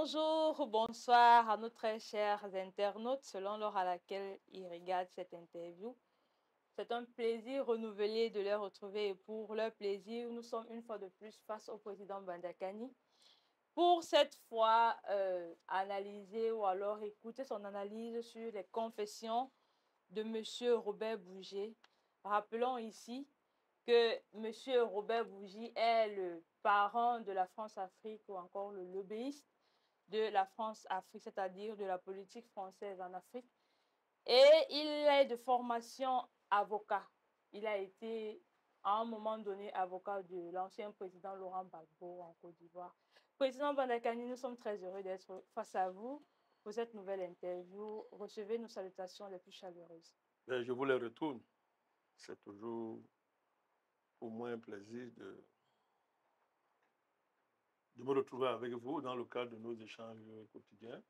Bonjour ou bonsoir à nos très chers internautes, selon l'heure à laquelle ils regardent cette interview. C'est un plaisir renouvelé de les retrouver et pour leur plaisir, nous sommes une fois de plus face au président Bandakani. Pour cette fois, analyser ou alors écouter son analyse sur les confessions de M. Robert Bougie. Rappelons ici que M. Robert Bougie est le parent de la France-Afrique ou encore le lobbyiste de la France-Afrique, c'est-à-dire de la politique française en Afrique. Et il est de formation avocat. Il a été, à un moment donné, avocat de l'ancien président Laurent Gbagbo en Côte d'Ivoire. Président Bandakani, nous sommes très heureux d'être face à vous pour cette nouvelle interview. Recevez nos salutations les plus chaleureuses. Je vous les retourne. C'est toujours pour moi un plaisir de me retrouver avec vous dans le cadre de nos échanges quotidiens.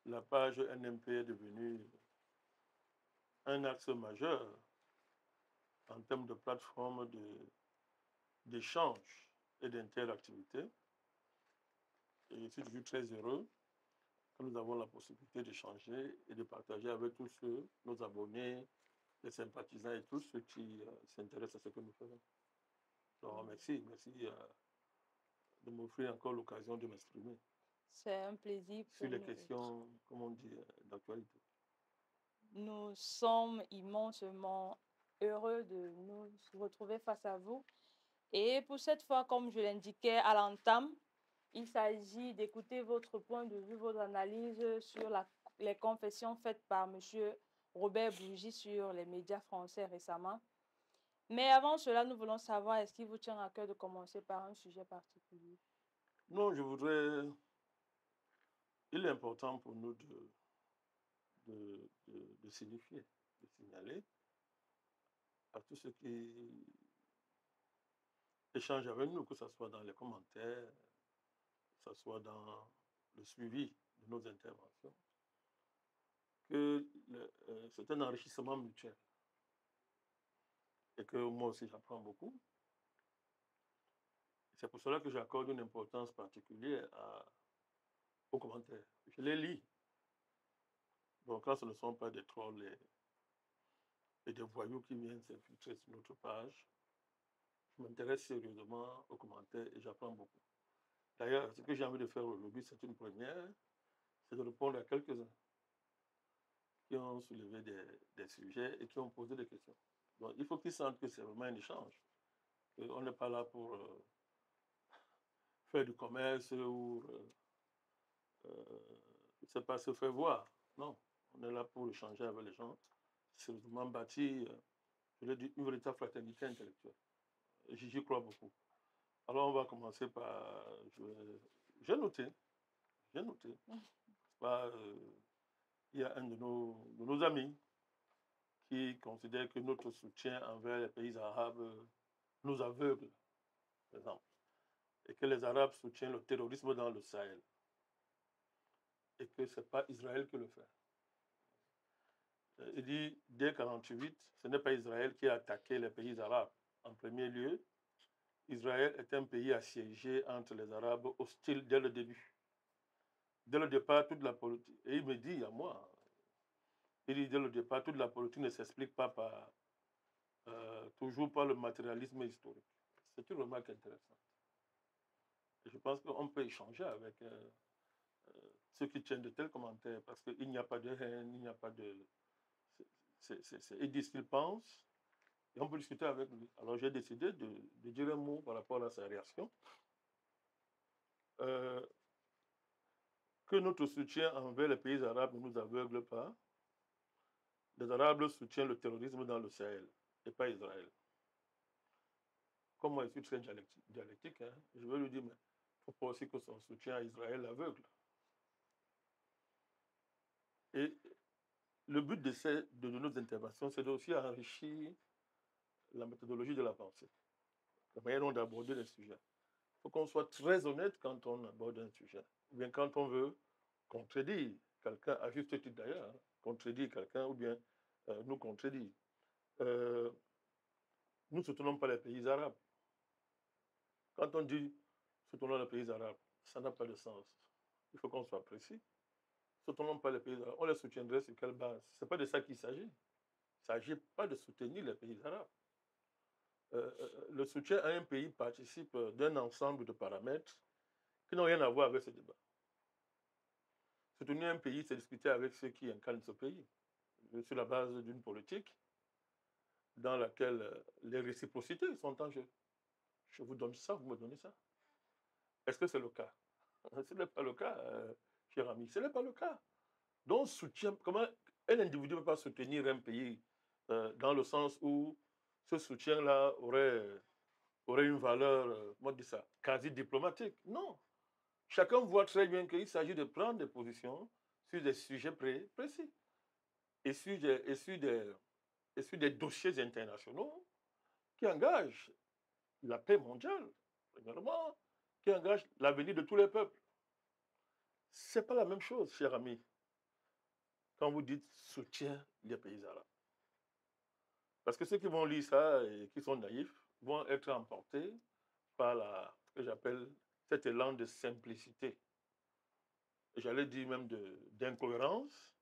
La page NMP est devenue un axe majeur en termes de plateforme d'échange et d'interactivité. Et je suis toujours très heureux que nous avons la possibilité d'échanger et de partager avec tous ceux, nos abonnés, les sympathisants et tous ceux qui s'intéressent à ce que nous faisons. Donc, merci de m'offrir encore l'occasion de m'exprimer. C'est un plaisir pour sur les nous. questions, comme on dit, d'actualité. Nous sommes immensement heureux de nous retrouver face à vous. Et pour cette fois, comme je l'indiquais à l'entame, il s'agit d'écouter votre point de vue, votre analyse sur les confessions faites par M. Robert Bougie sur les médias français récemment. Mais avant cela, nous voulons savoir, est-ce qu'il vous tient à cœur de commencer par un sujet particulier? Non, je voudrais... Il est important pour nous de signifier, de signaler à tous ceux qui échangent avec nous, que ce soit dans les commentaires, que ce soit dans le suivi de nos interventions, que c'est un enrichissement mutuel. Et que moi aussi, j'apprends beaucoup. C'est pour cela que j'accorde une importance particulière aux commentaires. Je les lis. Donc là, ce ne sont pas des trolls et des voyous qui viennent s'infiltrer sur notre page. Je m'intéresse sérieusement aux commentaires et j'apprends beaucoup. D'ailleurs, ce que j'ai envie de faire aujourd'hui, c'est une première, c'est de répondre à quelques-uns qui ont soulevé des sujets et qui ont posé des questions. Donc il faut qu'ils sentent que c'est vraiment un échange. On n'est pas là pour faire du commerce ou je ne sais pas, se faire voir. Non, on est là pour échanger avec les gens, sérieusement bâtir, je l'ai dit, une véritable fraternité intellectuelle. J'y crois beaucoup. Alors on va commencer par... J'ai noté. Il y a un de nos amis qui considère que notre soutien envers les pays arabes nous aveugle, par exemple, et que les Arabes soutiennent le terrorisme dans le Sahel, et que ce n'est pas Israël qui le fait. Il dit, dès 1948, ce n'est pas Israël qui a attaqué les pays arabes. En premier lieu, Israël est un pays assiégé entre les Arabes, hostile dès le début. Dès le départ, toute la politique... Et il me dit à moi, il dit dès le départ, toute la politique ne s'explique pas toujours par le matérialisme historique. C'est une remarque intéressante. Et je pense qu'on peut échanger avec ceux qui tiennent de tels commentaires, parce qu'il n'y a pas de haine, il n'y a pas de... Il dit ce qu'il pense, et on peut discuter avec lui. Alors j'ai décidé de dire un mot par rapport à sa réaction. Que notre soutien envers les pays arabes ne nous aveugle pas. Les Arabes soutiennent le terrorisme dans le Sahel, et pas Israël. Comme moi, je suis très dialectique, hein, je vais lui dire, mais il ne faut pas aussi que son soutien à Israël l'aveugle. Et le but de nos interventions, c'est aussi enrichir la méthodologie de la pensée, la manière dont d'aborder les sujets. Il faut qu'on soit très honnête quand on aborde un sujet. Ou bien quand on veut contredire quelqu'un, à juste titre d'ailleurs, hein, contredire quelqu'un ou bien nous contredire. Nous ne soutenons pas les pays arabes. Quand on dit soutenons les pays arabes. Ça n'a pas de sens. Il faut qu'on soit précis. Soutenons pas les pays arabes. On les soutiendrait sur quelle base? Ce n'est pas de ça qu'il s'agit. Il ne s'agit pas de soutenir les pays arabes. Le soutien à un pays participe d'un ensemble de paramètres qui n'ont rien à voir avec ce débat. Soutenir un pays, c'est discuter avec ceux qui incarnent ce pays, sur la base d'une politique dans laquelle les réciprocités sont en jeu. Je vous donne ça, vous me donnez ça. Est-ce que c'est le cas? Ce n'est pas le cas, cher ami. Ce n'est pas le cas. Donc, soutien, comment un individu ne peut pas soutenir un pays dans le sens où ce soutien-là aurait une valeur, comment dire ça, quasi diplomatique? Non. Chacun voit très bien qu'il s'agit de prendre des positions sur des sujets précis et sur des dossiers internationaux qui engagent la paix mondiale, premièrement, qui engagent l'avenir de tous les peuples. Ce n'est pas la même chose, cher ami, quand vous dites soutien des pays arabes. Parce que ceux qui vont lire ça et qui sont naïfs vont être emportés par ce que j'appelle cet élan de simplicité. J'allais dire même d'incohérence,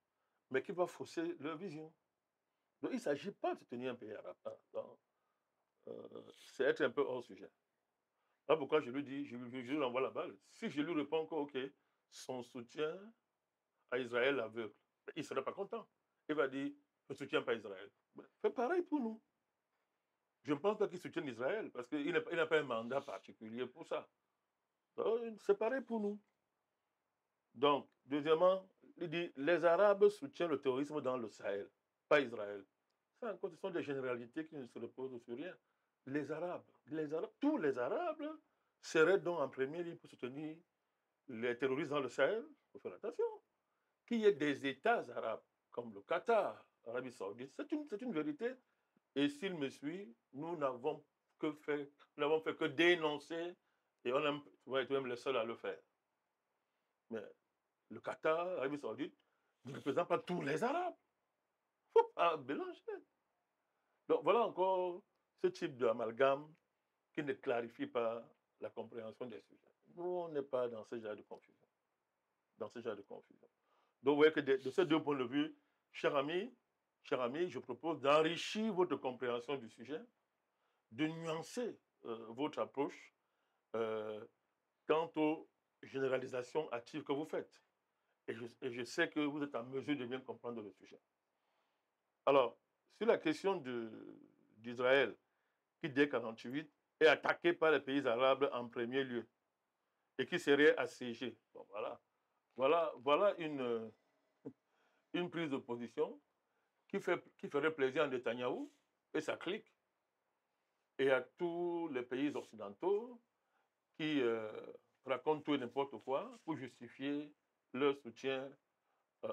mais qui va fausser leur vision. Donc il ne s'agit pas de soutenir un pays arabe. C'est être un peu hors sujet. Là pourquoi je lui dis, je lui envoie la balle. Si je lui réponds que, OK, son soutien à Israël l'aveugle, il ne serait pas content. Il va dire, je ne soutiens pas Israël. Fais pareil pour nous. Je ne pense pas qu'il soutienne Israël, parce qu'il n'a pas un mandat particulier pour ça. C'est pareil pour nous. Donc, deuxièmement, il dit, les Arabes soutiennent le terrorisme dans le Sahel, pas Israël. Ça, ce sont des généralités qui ne se reposent sur rien. Les Arabes, tous les Arabes seraient donc en première ligne pour soutenir les terroristes dans le Sahel. Il faut faire attention. Qu'il y ait des États arabes, comme le Qatar, l'Arabie Saoudite, c'est une vérité. Et s'il me suit, nous n'avons fait que dénoncer, et on va être même les seuls à le faire. Mais le Qatar, l'Arabie Saoudite, ne représente pas tous les Arabes. Il ne faut pas mélanger. Donc voilà encore ce type d'amalgame qui ne clarifie pas la compréhension des sujets. Nous, on n'est pas dans ce genre de confusion. Donc vous voyez que de ces deux points de vue, cher ami, je propose d'enrichir votre compréhension du sujet, de nuancer votre approche quant aux généralisations hâtives que vous faites. Et je sais que vous êtes en mesure de bien comprendre le sujet. Alors, sur la question d'Israël, qui dès 1948 est attaqué par les pays arabes en premier lieu et qui serait assiégé. Bon, voilà une prise de position qui ferait plaisir à Netanyahou et sa clique et à tous les pays occidentaux qui racontent tout et n'importe quoi pour justifier leur soutien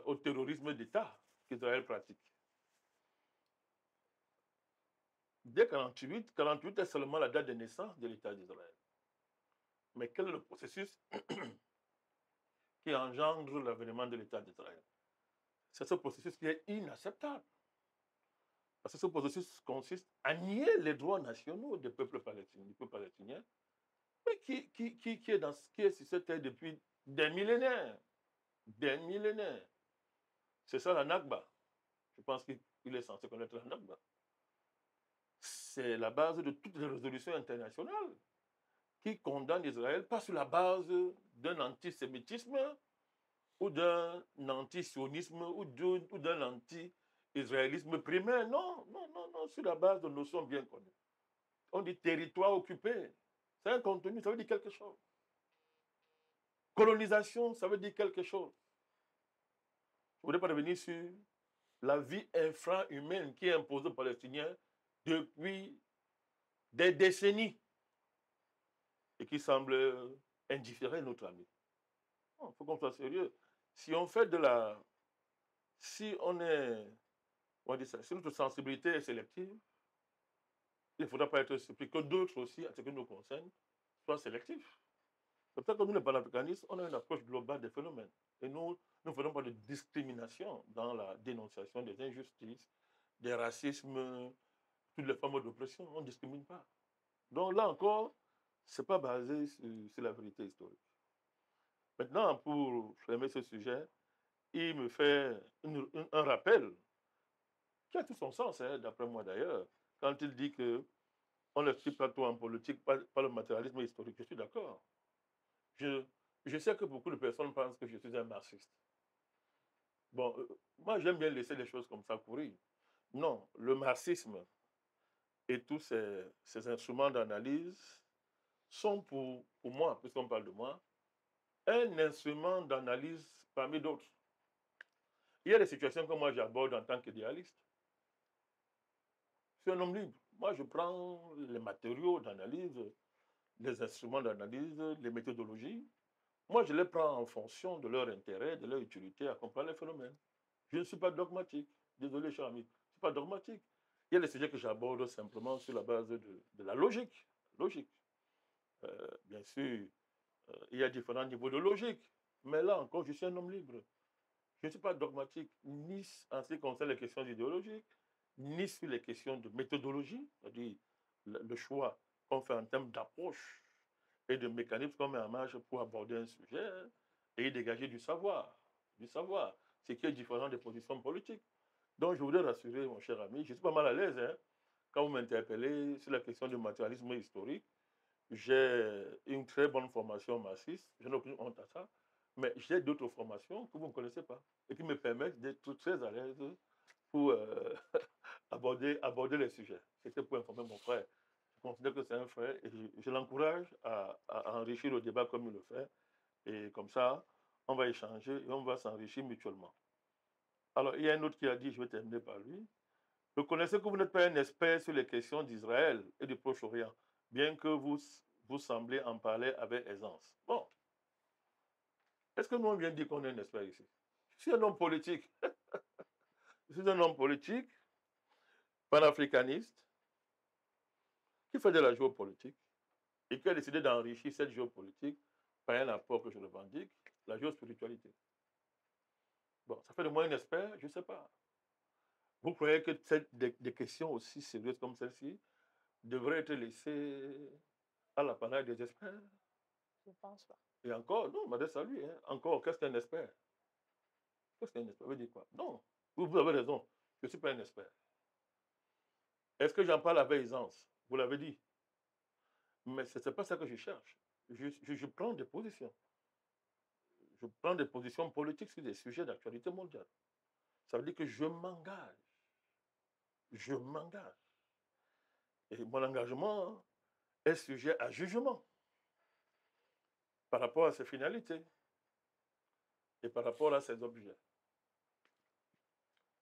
au terrorisme d'État qu'Israël pratique. Dès 1948 est seulement la date de naissance de l'État d'Israël. Mais quel est le processus qui engendre l'avènement de l'État d'Israël? C'est ce processus qui est inacceptable. Parce que ce processus consiste à nier les droits nationaux du peuple palestinien, mais qui est sur cette terre depuis des millénaires. Des millénaires. C'est ça la Nakba. Je pense qu'il est censé connaître la Nakba. C'est la base de toutes les résolutions internationales qui condamnent Israël, pas sur la base d'un antisémitisme ou d'un antisionisme ou d'un anti-israélisme primaire. Non, sur la base de notions bien connues. On dit territoire occupé. C'est un contenu, ça veut dire quelque chose. Colonisation, ça veut dire quelque chose. Je ne voudrais pas revenir sur la vie infra-humaine qui est imposée aux Palestiniens depuis des décennies et qui semble indifférer notre ami. Il faut qu'on soit sérieux. Si on fait si notre sensibilité est sélective, il ne faudra pas être surpris que d'autres aussi, à ce qui nous concerne, soient sélectifs. C'est pour ça que nous, les panafricanistes, on a une approche globale des phénomènes. Et nous ne faisons pas de discrimination dans la dénonciation des injustices, des racismes, toutes les formes d'oppression. On ne discrimine pas. Donc là encore, Ce n'est pas basé sur la vérité historique. Maintenant, pour fermer ce sujet, il me fait un rappel qui a tout son sens, hein, d'après moi d'ailleurs, quand il dit que on n'explique pas tout en politique par le matérialisme historique. Je suis d'accord. Je, je sais que beaucoup de personnes pensent que je suis un marxiste. Bon, moi j'aime bien laisser les choses comme ça courir. Non, le marxisme et tous ces instruments d'analyse sont pour moi, puisqu'on parle de moi, un instrument d'analyse parmi d'autres. Il y a des situations que moi j'aborde en tant qu'idéaliste. Je suis un homme libre. Moi, je prends les matériaux d'analyse, les instruments d'analyse, les méthodologies. Moi, je les prends en fonction de leur intérêt, de leur utilité à comprendre les phénomènes. Je ne suis pas dogmatique. Désolé, cher ami. Je ne suis pas dogmatique. Il y a des sujets que j'aborde simplement sur la base de la logique. Logique. Bien sûr, il y a différents niveaux de logique. Mais là encore, je suis un homme libre. Je ne suis pas dogmatique, ni en ce qui concerne les questions idéologiques, ni sur les questions de méthodologie, c'est-à-dire le choix qu'on fait en termes d'approche et de mécanismes qu'on met en marche pour aborder un sujet et y dégager du savoir, ce qui est différent des positions politiques. Donc, je voudrais rassurer mon cher ami, je suis pas mal à l'aise, hein, quand vous m'interpellez sur la question du matérialisme historique. J'ai une très bonne formation marxiste, je n'ai aucune honte à ça, mais j'ai d'autres formations que vous ne connaissez pas et qui me permettent d'être très à l'aise pour aborder les sujets. C'était pour informer mon frère. Je considère que c'est un frère et je l'encourage à enrichir le débat comme il le fait. Et comme ça, on va échanger et on va s'enrichir mutuellement. Alors, il y a un autre qui a dit, je vais terminer par lui, reconnaissez que vous n'êtes pas un expert sur les questions d'Israël et du Proche-Orient, bien que vous semblez en parler avec aisance. Bon, est-ce que nous, on vient de dire qu'on est un expert ici? Je suis un homme politique. Je suis un homme politique, panafricaniste, qui fait de la géopolitique et qui a décidé d'enrichir cette géopolitique par un apport que je revendique, la géospiritualité. Bon, ça fait de moi un expert, je ne sais pas. Vous croyez que des questions aussi sérieuses comme celle-ci devraient être laissées à l'apanage des experts? Je ne pense pas. Et encore, non, m'adresse à lui. Hein. Encore, qu'est-ce qu'un expert? Qu'est-ce qu'un expert? Veut dire quoi? Non, vous avez raison. Je ne suis pas un expert. Est-ce que j'en parle avec aisance? Vous l'avez dit. Mais ce n'est pas ça que je cherche. Je prends des positions. Je prends des positions politiques sur des sujets d'actualité mondiale. Ça veut dire que je m'engage. Je m'engage. Et mon engagement est sujet à jugement par rapport à ses finalités et par rapport à ses objets.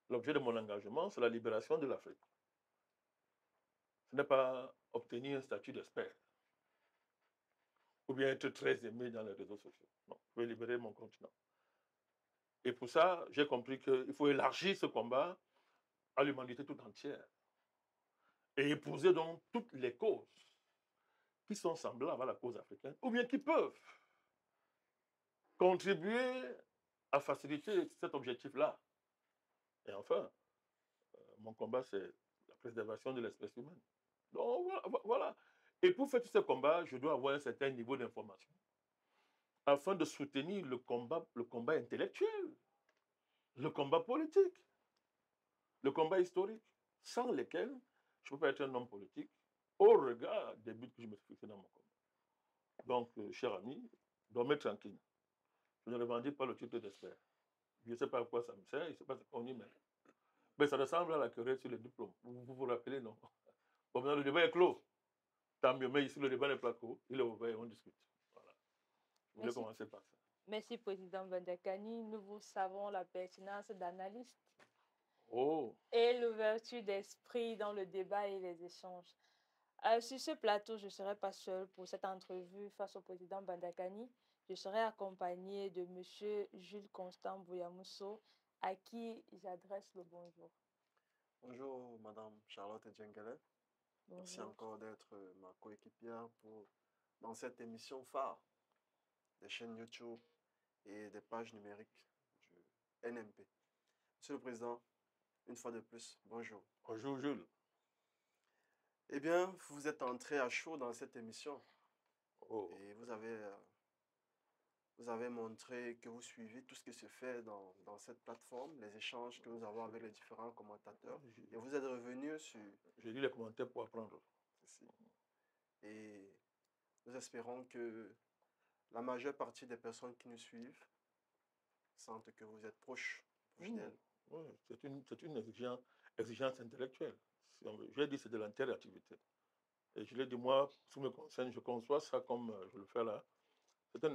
L'objet de mon engagement, c'est la libération de l'Afrique. Ce n'est pas obtenir un statut d'expert ou bien être très aimé dans les réseaux sociaux. Non, je veux libérer mon continent. Et pour ça, j'ai compris qu'il faut élargir ce combat à l'humanité tout entière et épouser donc toutes les causes qui sont semblables à la cause africaine ou bien qui peuvent contribuer à faciliter cet objectif-là. Et enfin, mon combat, c'est la préservation de l'espèce humaine. Donc voilà. Et pour faire tous ces combats, je dois avoir un certain niveau d'information afin de soutenir le combat intellectuel, le combat politique, le combat historique, sans lesquels je ne peux pas être un homme politique au regard des buts que je me suis fixés dans mon combat. Donc, cher ami, dormez tranquille. Je ne revendique pas le titre d'expert. Je ne sais pas à quoi ça me sert, je ne sais pas ce qu'on y met. Mais ça ressemble à la querelle sur les diplômes. Vous rappelez, non? Bon, maintenant, le débat est clos. Tant mieux, mais ici, le débat n'est pas clos. Il est ouvert et on discute. Voilà. Je voulais commencer par ça. Merci, Président Bandakani. Nous vous savons la pertinence d'analyste et l'ouverture d'esprit dans le débat et les échanges. Sur ce plateau, je ne serai pas seule pour cette entrevue face au Président Bandakani. Je serai accompagnée de M. Jules Constant Bouyamousso, à qui j'adresse le bonjour. Bonjour, Madame Charlotte Djengele. Merci encore d'être ma coéquipière dans cette émission phare des chaînes YouTube et des pages numériques du NMP. Monsieur le Président, une fois de plus, bonjour. Bonjour, Jules. Eh bien, vous êtes entré à chaud dans cette émission. Oh. Et vous avez montré que vous suivez tout ce qui se fait dans cette plateforme, les échanges que nous avons avec les différents commentateurs. Et vous êtes revenu sur J'ai lu les commentaires pour apprendre. ceci. Et nous espérons que la majeure partie des personnes qui nous suivent sentent que vous êtes proche d'elles. Oui, c'est une exigence intellectuelle. Je l'ai dit, c'est de l'interactivité. Et je l'ai dit, moi, ce qui me concerne, je conçois ça comme je le fais là.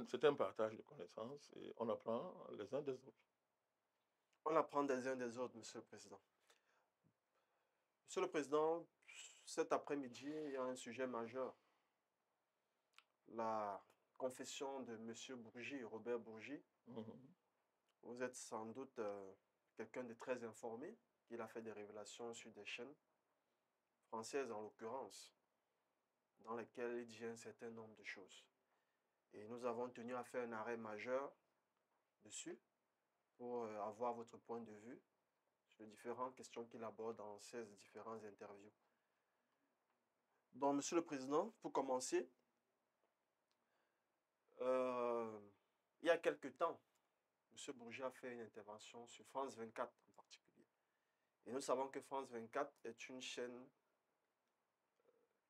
C'est un partage de connaissances et on apprend les uns des autres. On apprend des uns des autres, Monsieur le Président. Monsieur le Président, cet après-midi, il y a un sujet majeur. La confession de Monsieur Bourgi, Robert Bourgi. Vous êtes sans doute quelqu'un de très informé. Il a fait des révélations sur des chaînes françaises, en l'occurrence, dans lesquelles il dit un certain nombre de choses. Et nous avons tenu à faire un arrêt majeur dessus pour avoir votre point de vue sur les différentes questions qu'il aborde dans ces différentes interviews. Donc, Monsieur le Président, pour commencer, il y a quelque temps, M. Bourgi a fait une intervention sur France 24 en particulier. Et nous savons que France 24 est une chaîne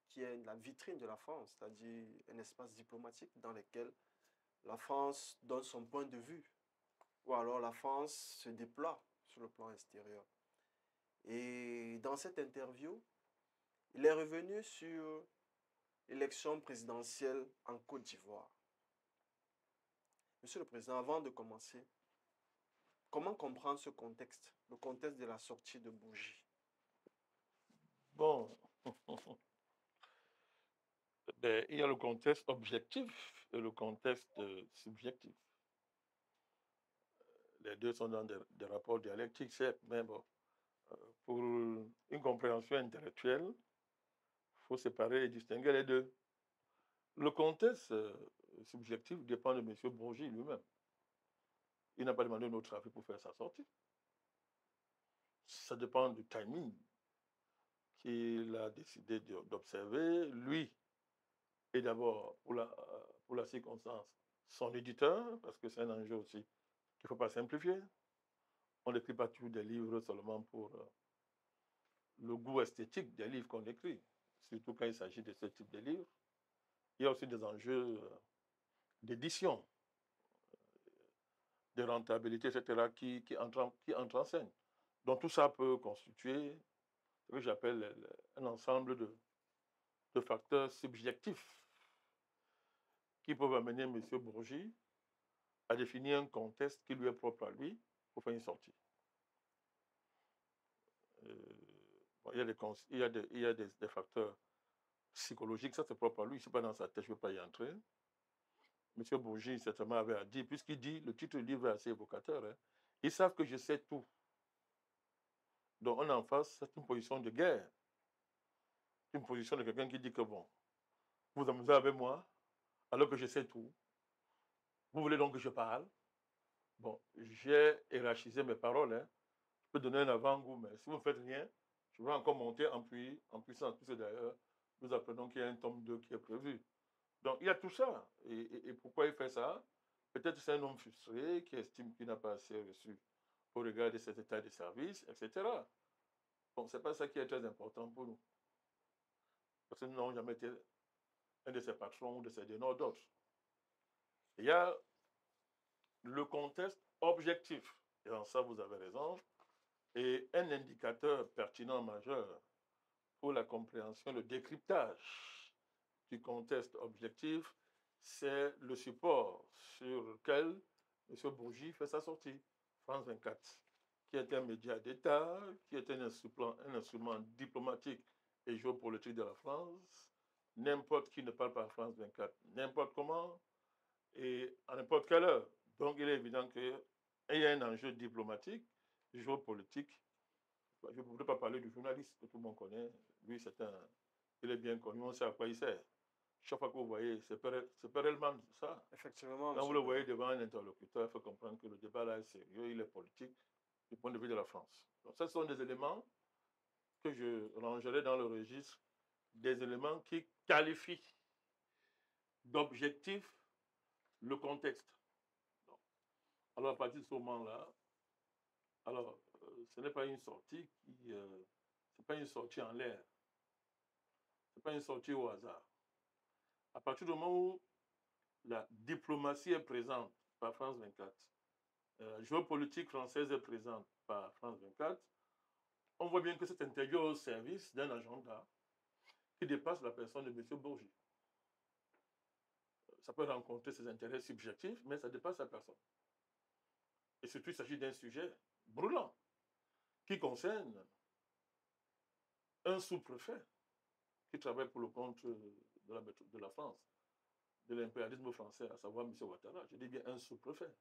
qui est la vitrine de la France, c'est-à-dire un espace diplomatique dans lequel la France donne son point de vue, ou alors la France se déploie sur le plan extérieur. Et dans cette interview, il est revenu sur l'élection présidentielle en Côte d'Ivoire. Monsieur le Président, avant de commencer, comment comprendre ce contexte, le contexte de la sortie de Bourgi? Bon, ben, il y a le contexte objectif et le contexte subjectif. Les deux sont dans des rapports dialectiques, certes, mais bon, pour une compréhension intellectuelle, il faut séparer et distinguer les deux. Le contexte subjectif dépend de M. Bourgi lui-même. Il n'a pas demandé notre avis pour faire sa sortie. Ça dépend du timing qu'il a décidé d'observer. Lui, et d'abord, pour la circonstance, son éditeur, parce que c'est un enjeu aussi qu'il ne faut pas simplifier. On n'écrit pas toujours des livres seulement pour le goût esthétique des livres qu'on écrit, surtout quand il s'agit de ce type de livres. Il y a aussi des enjeux d'édition, de rentabilité, etc., qui entrent en scène. Donc tout ça peut constituer ce que j'appelle un ensemble de facteurs subjectifs qui peuvent amener M. Bourgi à définir un contexte qui lui est propre à lui pour faire une sortie. Bon, il y a des facteurs psychologiques, ça c'est propre à lui, c'est pas dans sa tête, je ne vais pas y entrer. M. Bourgi, certainement, avait à dire, puisqu'il dit, le titre du livre est assez évocateur, hein, ils savent que je sais tout. Donc on est en face, c'est une position de guerre. Une position de quelqu'un qui dit que bon, vous amusez avec moi, alors que je sais tout. Vous voulez donc que je parle? Bon, j'ai hiérarchisé mes paroles, hein. Je peux donner un avant-goût, mais si vous ne faites rien, je vais encore monter en puissance. Puisque d'ailleurs, nous apprenons qu'il y a un tome 2 qui est prévu. Donc il y a tout ça. Et pourquoi il fait ça? Peut-être c'est un homme frustré qui estime qu'il n'a pas assez reçu au regard de cet état de service, etc. Bon, ce n'est pas ça qui est très important pour nous. Parce que nous n'avons jamais été un de ses patrons ou de ses donneurs d'autres. Il y a le contexte objectif. Et en ça, vous avez raison. Et un indicateur pertinent majeur pour la compréhension, le décryptage du contexte objectif, c'est le support sur lequel M. Bourgi fait sa sortie. France 24, qui est un média d'État, qui est un instrument diplomatique et géopolitique de la France. N'importe qui ne parle pas France 24, n'importe comment et à n'importe quelle heure. Donc il est évident qu'il y a un enjeu diplomatique, géopolitique. Je ne voudrais pas parler du journaliste que tout le monde connaît. Lui, il est bien connu, on sait à quoi il sert. Chaque fois que vous voyez, c'est pas réellement ça. Effectivement, Quand vous le voyez devant un interlocuteur, il faut comprendre que le débat là est sérieux, il est politique du point de vue de la France. Donc, ce sont des éléments que je rangerai dans le registre des éléments qui qualifient d'objectif le contexte. Alors, à partir de ce moment-là, alors, ce n'est pas une sortie qui... c'est pas une sortie en l'air. C'est pas une sortie au hasard. À partir du moment où la diplomatie est présente par France 24, la géopolitique française est présente par France 24, on voit bien que cette interview est au service d'un agenda qui dépasse la personne de M. Bourgi. Ça peut rencontrer ses intérêts subjectifs, mais ça dépasse sa personne. Et surtout, il s'agit d'un sujet brûlant qui concerne un sous-préfet qui travaille pour le compte de la France, de l'impérialisme français, à savoir M. Ouattara. Je dis bien un sous-préfet.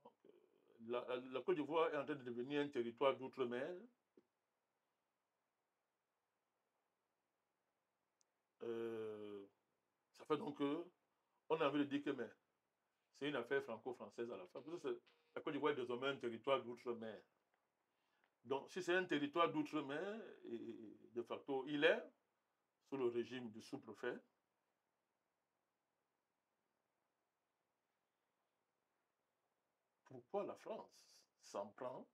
Donc, la Côte d'Ivoire est en train de devenir un territoire d'outre-mer. Ça fait donc qu'on a envie de dire que c'est une affaire franco-française à la fin. Parce que la Côte d'Ivoire est désormais un territoire d'outre-mer. Donc, si c'est un territoire d'outre-mer, de facto, il est sous le régime du sous-préfet. Pourquoi la France s'en prend?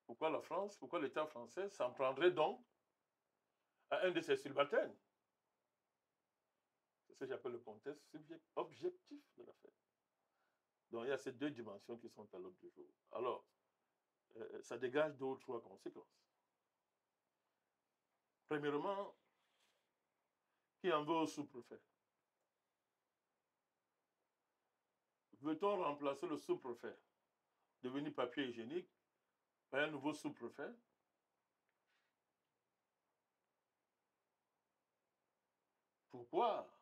Pourquoi la France, pourquoi l'État français s'en prendrait donc à un de ses subalternes? C'est ce que j'appelle le contexte objectif de l'affaire. Donc, il y a ces deux dimensions qui sont à l'ordre du jour. Alors, ça dégage deux ou trois conséquences. Premièrement, qui en veut au sous-préfet? Veut-on remplacer le sous-préfet, devenu papier hygiénique, par un nouveau sous-préfet? Pourquoi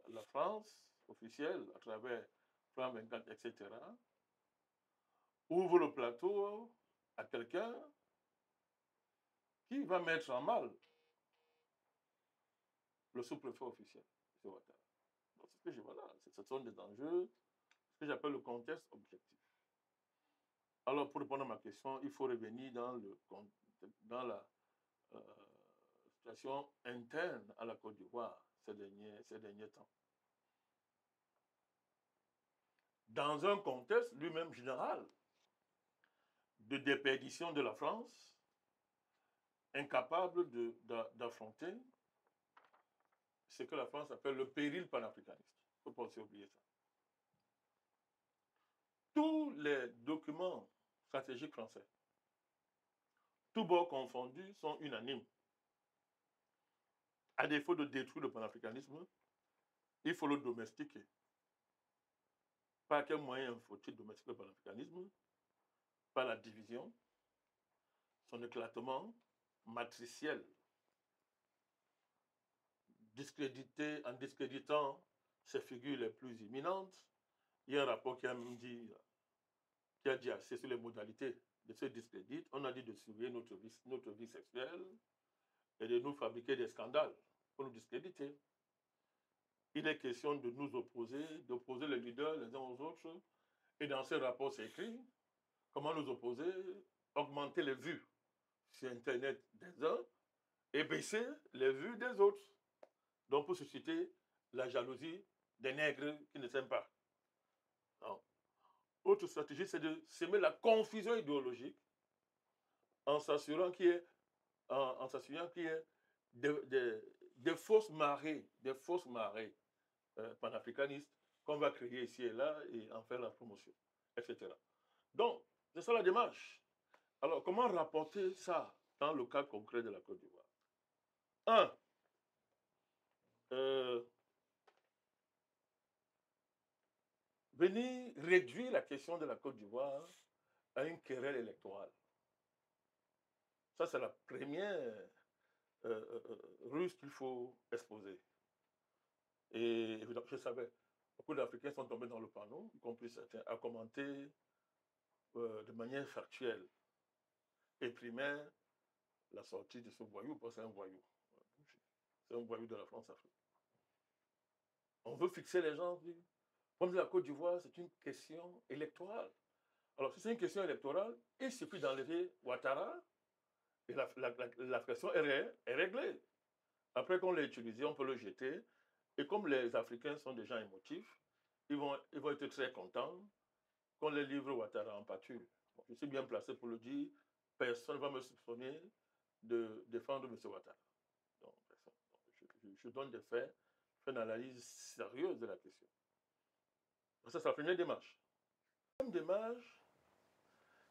la France officielle, à travers France 24, etc., ouvre le plateau à quelqu'un qui va mettre en mal le sous-préfet officiel, M. Ouattara? Donc, c'est ce que je vois là. Ce sont des enjeux, ce que j'appelle le contexte objectif. Alors, pour répondre à ma question, il faut revenir dans la situation interne à la Côte d'Ivoire ces derniers temps. Dans un contexte lui-même général de déperdition de la France, incapable d'affronter ce que la France appelle le péril panafricaniste. Il ne faut pas aussi oublier ça. Tous les documents stratégiques français, tous bords confondus, sont unanimes. À défaut de détruire le panafricanisme, il faut le domestiquer. Par quel moyen faut-il domestiquer le panafricanisme? Par la division, son éclatement matriciel, en discréditant ses figures les plus imminentes. Il y a un rapport qui a dit assez sur les modalités de ce discrédit. On a dit de surveiller notre vie sexuelle et de nous fabriquer des scandales pour nous discréditer. Il est question de nous opposer, d'opposer les leaders les uns aux autres. Et dans ce rapport, c'est écrit comment nous opposer, augmenter les vues sur Internet des uns et baisser les vues des autres. Donc, pour susciter la jalousie des nègres qui ne s'aiment pas. Alors, autre stratégie, c'est de semer la confusion idéologique en s'assurant qu'il y ait, des fausses marées, panafricanistes qu'on va créer ici et là et en faire la promotion, etc. Donc, c'est ça la démarche. Alors, comment rapporter ça dans le cas concret de la Côte d'Ivoire? Un, venir réduire la question de la Côte d'Ivoire à une querelle électorale. Ça, c'est la première ruse qu'il faut exposer. Et évidemment, je savais, beaucoup d'Africains sont tombés dans le panneau, y compris certains, à commenter de manière factuelle et primaire la sortie de ce voyou, parce que c'est un voyou. C'est un voyou de la France-Afrique. On veut fixer les gens. Comme la Côte d'Ivoire, c'est une question électorale. Alors, si c'est une question électorale, il suffit d'enlever Ouattara et la question est réglée. Après qu'on l'ait utilisé, on peut le jeter Et comme les Africains sont des gens émotifs, ils vont être très contents qu'on les livre Ouattara en pâture. Bon, je suis bien placé pour le dire, personne ne va me soupçonner de défendre M. Ouattara. Donc, je donne des faits, je fais une analyse sérieuse de la question. Ça, c'est la première démarche. La deuxième démarche,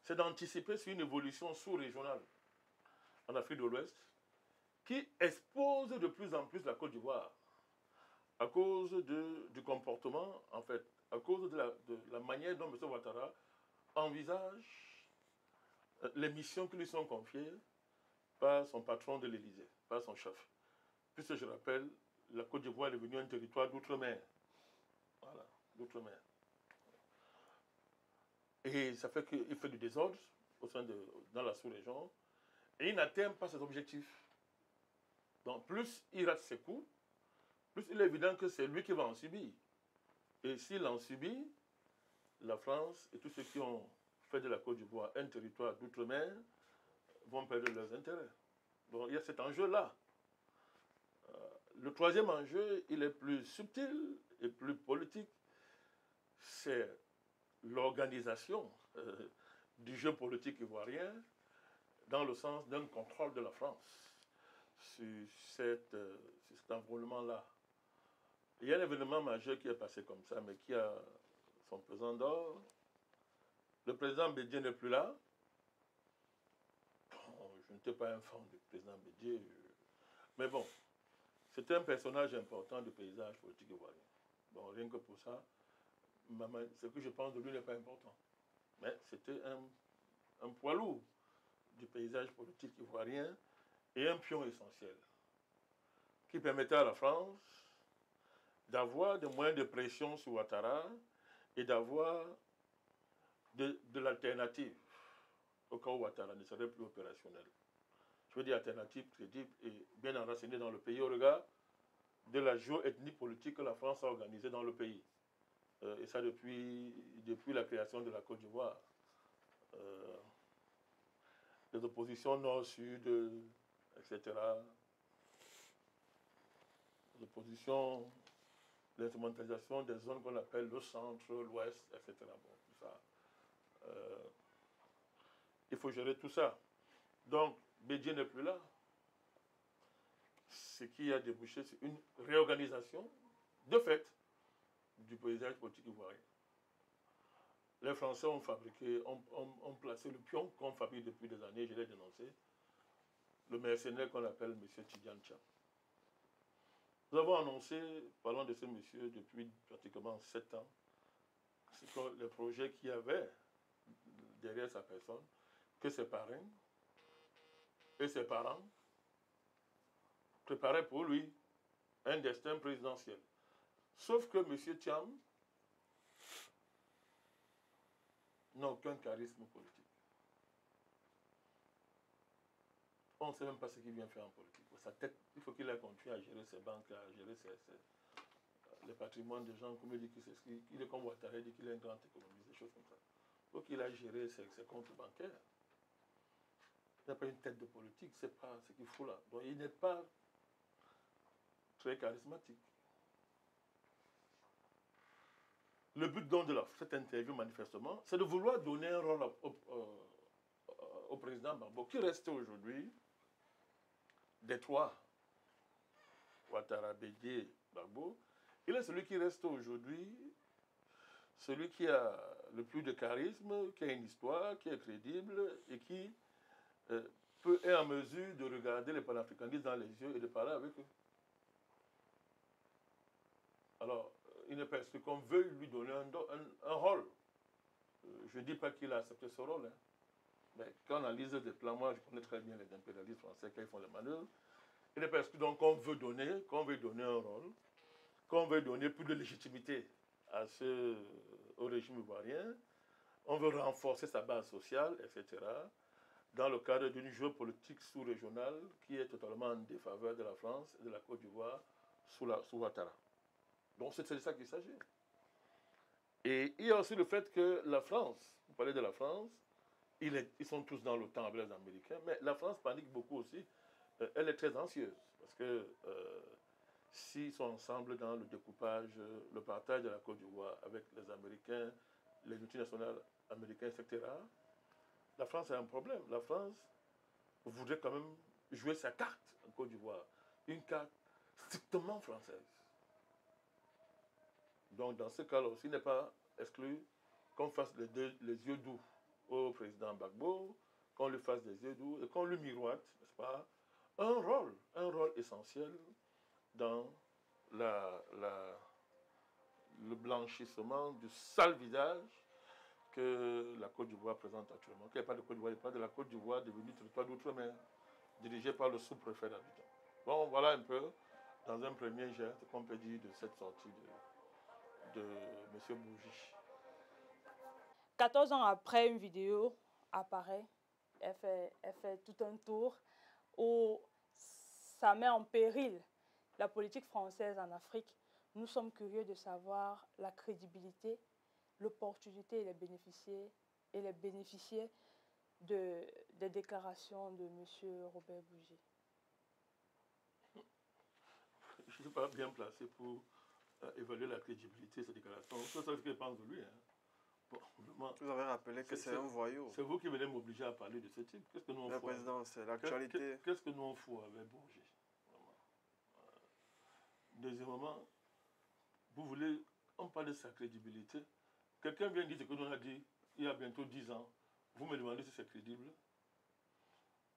c'est d'anticiper sur une évolution sous-régionale en Afrique de l'Ouest qui expose de plus en plus la Côte d'Ivoire à cause du comportement, en fait, à cause de la manière dont M. Ouattara envisage les missions qui lui sont confiées par son patron de l'Élysée, par son chef. Puisque je rappelle, la Côte d'Ivoire est devenue un territoire d'outre-mer. Voilà, d'outre-mer. Et ça fait qu'il fait du désordre dans la sous-région et il n'atteint pas ses objectifs. Donc plus il rate ses coups, plus il est évident que c'est lui qui va en subir. Et s'il en subit, la France et tous ceux qui ont fait de la Côte d'Ivoire un territoire d'outre-mer vont perdre leurs intérêts. Donc il y a cet enjeu-là. Le troisième enjeu, il est plus subtil et plus politique. C'est l'organisation du jeu politique ivoirien dans le sens d'un contrôle de la France sur cet environnement-là. Il y a un événement majeur qui est passé comme ça, mais qui a son pesant d'or. Le président Bédié n'est plus là. Bon, je n'étais pas un fan du président Bédié, mais bon, c'était un personnage important du paysage politique ivoirien. Bon, rien que pour ça, ce que je pense de lui n'est pas important. Mais c'était un poids lourd du paysage politique ivoirien et un pion essentiel qui permettait à la France d'avoir des moyens de pression sur Ouattara et d'avoir de l'alternative au cas où Ouattara ne serait plus opérationnel. Je veux dire alternative crédible et bien enracinée dans le pays au regard de la géoethnie politique que la France a organisée dans le pays. Et ça depuis la création de la Côte d'Ivoire. Les oppositions nord-sud, etc. Les oppositions, l'instrumentalisation des zones qu'on appelle le centre, l'ouest, etc. Bon, tout ça. Il faut gérer tout ça. Donc, Bédié n'est plus là. Ce qui a débouché sur une réorganisation, de fait, du paysage politique ivoirien. Les Français ont fabriqué, ont placé le pion qu'on fabrique depuis des années, je l'ai dénoncé, le mercenaire qu'on appelle M. Tidjane Tcham. Nous avons annoncé, parlant de ce monsieur depuis pratiquement 7 ans, que les projets qu'il y avait derrière sa personne, que ses parrains et ses parents préparaient pour lui un destin présidentiel. Sauf que M. Tcham n'a aucun charisme politique. On ne sait même pas ce qu'il vient faire en politique. Sa tête, il faut qu'il ait continué à gérer ses banques, à gérer les patrimoines des gens, comme il dit qu'il est comme Ouattara, il dit qu'il est un grand économiste, des choses comme ça. Donc il a géré ses comptes bancaires. Il n'a pas une tête de politique, c'est pas ce qu'il faut là. Donc il n'est pas très charismatique. Le but donc de cette interview, manifestement, c'est de vouloir donner un rôle au président Gbagbo, qui reste aujourd'hui des trois, Ouattara, Bédié, Gbagbo. Il est celui qui reste aujourd'hui, celui qui a le plus de charisme, qui a une histoire, qui est crédible et qui est en mesure de regarder les panafricanistes dans les yeux et de parler avec eux. Alors, il n'est pas exclu qu'on veuille lui donner un rôle. Je ne dis pas qu'il a accepté ce rôle, hein. Mais quand on analyse des plans, moi je connais très bien les impérialistes français quand ils font les manœuvres. Il n'est pas exclu donc qu'on veut donner un rôle, qu'on veut donner plus de légitimité au régime ivoirien. On veut renforcer sa base sociale, etc. Dans le cadre d'une géopolitique sous-régionale qui est totalement en défaveur de la France et de la Côte d'Ivoire sous Ouattara. Donc c'est de ça qu'il s'agit. Et il y a aussi le fait que la France, vous parlez de la France, ils sont tous dans l'OTAN avec les Américains, mais la France panique beaucoup aussi. Elle est très anxieuse parce que s'ils sont ensemble dans le découpage, le partage de la Côte d'Ivoire avec les Américains, les multinationales américaines, etc., la France a un problème. La France voudrait quand même jouer sa carte en Côte d'Ivoire. Une carte strictement française. Donc, dans ce cas-là aussi, il n'est pas exclu qu'on fasse les yeux doux au président Gbagbo, qu'on lui fasse des yeux doux et qu'on lui miroite, n'est-ce pas, un rôle essentiel dans le blanchissement du sale visage que la Côte d'Ivoire présente actuellement. Qu'il n'y a pas de Côte d'Ivoire, il n'y a pas de la Côte d'Ivoire devenue territoire d'outre-mer, dirigé par le sous-préfet d'Abidjan. Bon, voilà un peu, dans un premier jet, ce qu'on peut dire de cette sortie de M. Bougie. 14 ans après, une vidéo apparaît, elle fait tout un tour où ça met en péril la politique française en Afrique. Nous sommes curieux de savoir la crédibilité, l'opportunité et les bénéficiaires des déclarations de M. Robert Bougie. Je ne suis pas bien placé pour évaluer la crédibilité de ces déclarations. C'est ce que je pense de lui. Hein. Bon, vraiment, vous avez rappelé que c'est un voyou. C'est vous qui venez m'obliger à parler de ce type. Qu'est-ce que nous on Le fout président, c'est l'actualité. Qu'est-ce que nous on fout avec Bourget? Deuxièmement, vous voulez, on parle de sa crédibilité. Quelqu'un vient dire ce que nous on a dit il y a bientôt 10 ans. Vous me demandez si c'est crédible.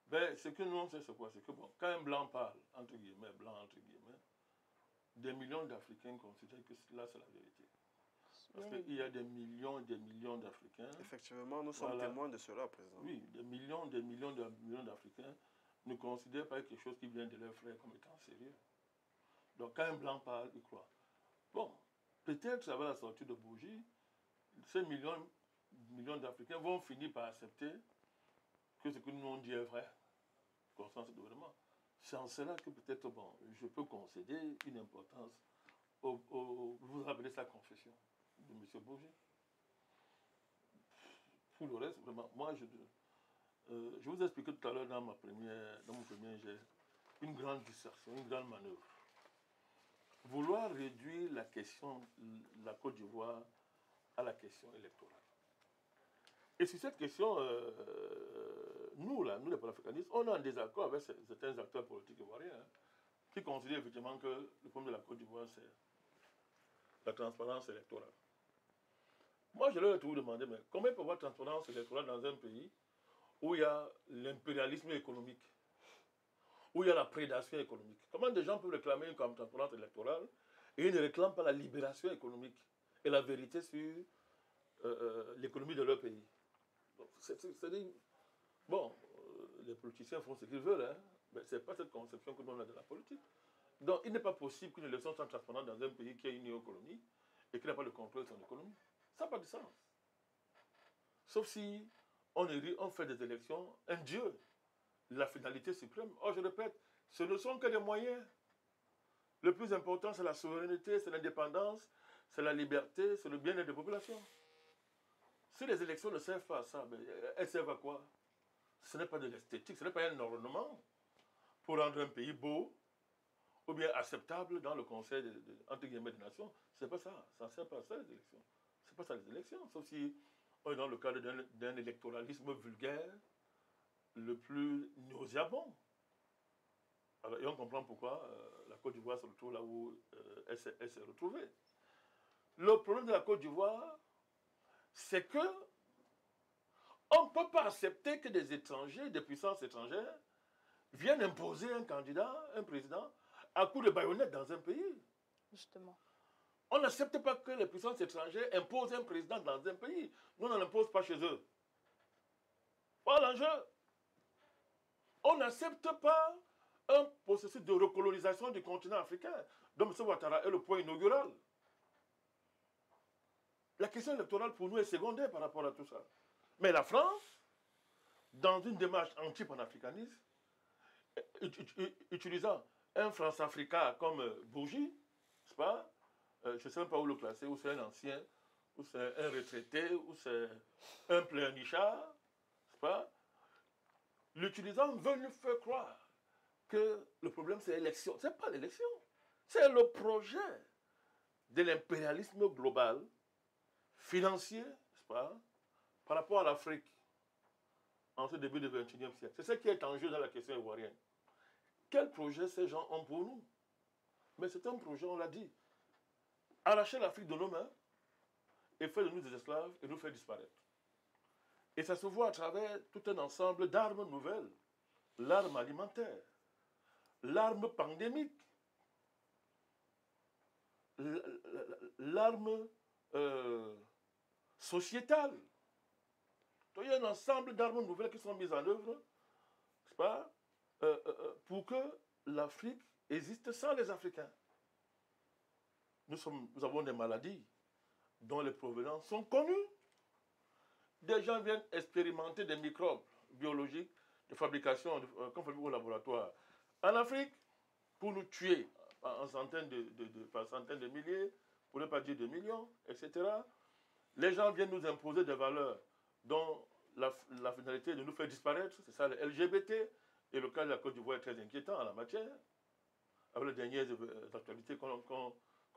Ben, ce que nous on sait, c'est quoi? C'est que bon, quand un blanc parle, entre guillemets, des millions d'Africains considèrent que là, c'est la vérité. Parce qu'il y a des millions et des millions d'Africains. Effectivement, nous sommes témoins de cela, président. Oui, des millions d'Africains ne considèrent pas quelque chose qui vient de leurs frères comme étant sérieux. Donc, quand un blanc parle, il croit. Bon, peut-être avec la sortie de Bougie, ces millions d'Africains vont finir par accepter que ce que nous on dit est vrai. Constance de gouvernement. C'est en cela que peut-être, bon, je peux concéder une importance. Vous vous rappelez sa confession de M. Bougie. Pour le reste, vraiment, moi, je vous ai expliqué tout à l'heure dans mon premier jet, une grande dissertation, une grande manœuvre. Vouloir réduire la question, la Côte d'Ivoire, à la question électorale. Et sur cette question, nous, les panafricanistes, on a un désaccord avec certains acteurs politiques ivoiriens qui considèrent effectivement que le problème de la Côte d'Ivoire, c'est la transparence électorale. Moi, je leur ai toujours demandé, mais comment il peut y avoir transparence électorale dans un pays où il y a l'impérialisme économique, où il y a la prédation économique? Comment des gens peuvent réclamer une transparence électorale et ils ne réclament pas la libération économique et la vérité sur l'économie de leur pays? Bon, les politiciens font ce qu'ils veulent, hein, mais ce n'est pas cette conception que nous on a de la politique. Donc, il n'est pas possible qu'une élection soit transparente dans un pays qui a une néo-colonie et qui n'a pas le contrôle de son économie. Ça n'a pas de sens. Sauf si on fait des élections, un Dieu, la finalité suprême. Oh, je répète, ce ne sont que des moyens. Le plus important, c'est la souveraineté, c'est l'indépendance, c'est la liberté, c'est le bien-être des populations. Si les élections ne servent pas à ça, ben, elles servent à quoi? Ce n'est pas de l'esthétique, ce n'est pas un ornement pour rendre un pays beau ou bien acceptable dans le Conseil entre guillemets des Nations. Ce n'est pas ça. Ça ne sert pas à ça, les élections. Ce n'est pas ça, les élections. Sauf si on est dans le cadre d'un électoralisme vulgaire le plus nauséabond. Alors, et on comprend pourquoi la Côte d'Ivoire se retrouve là où elle s'est retrouvée. Le problème de la Côte d'Ivoire, c'est que on ne peut pas accepter que des étrangers, des puissances étrangères, viennent imposer un candidat, un président, à coup de baïonnette dans un pays. Justement. On n'accepte pas que les puissances étrangères imposent un président dans un pays. Nous, on n'en impose pas chez eux. Voilà l'enjeu. On n'accepte pas un processus de recolonisation du continent africain, dont M. Ouattara est le point inaugural. La question électorale, pour nous, est secondaire par rapport à tout ça. Mais la France, dans une démarche anti-panafricaniste, utilisant un France-Africa comme Bougie, n'est-ce pas? Je ne sais même pas où le classer, ou c'est un ancien, ou c'est un retraité, ou c'est un pleurnichard, n'est-ce pas? L'utilisant veut nous faire croire que le problème c'est l'élection. Ce n'est pas l'élection. C'est le projet de l'impérialisme global, financier, n'est-ce pas, par rapport à l'Afrique, en ce début du XXIe siècle. C'est ce qui est en jeu dans la question ivoirienne. Quel projet ces gens ont pour nous? Mais c'est un projet, on l'a dit, arracher l'Afrique de nos mains et faire de nous des esclaves et nous faire disparaître. Et ça se voit à travers tout un ensemble d'armes nouvelles. L'arme alimentaire, l'arme pandémique, l'arme sociétale. Donc, il y a un ensemble d'armes nouvelles qui sont mises en œuvre, n'est-ce pas, pour que l'Afrique existe sans les Africains. Nous avons des maladies dont les provenances sont connues. Des gens viennent expérimenter des microbes biologiques de fabrication, qu'on fabrique au laboratoire. En Afrique, pour nous tuer par centaines de milliers, pour ne pas dire de millions, etc. Les gens viennent nous imposer des valeurs dont la finalité est de nous faire disparaître. C'est ça, le LGBT. Et le cas de la Côte d'Ivoire est très inquiétant en la matière. Avec les dernières actualités que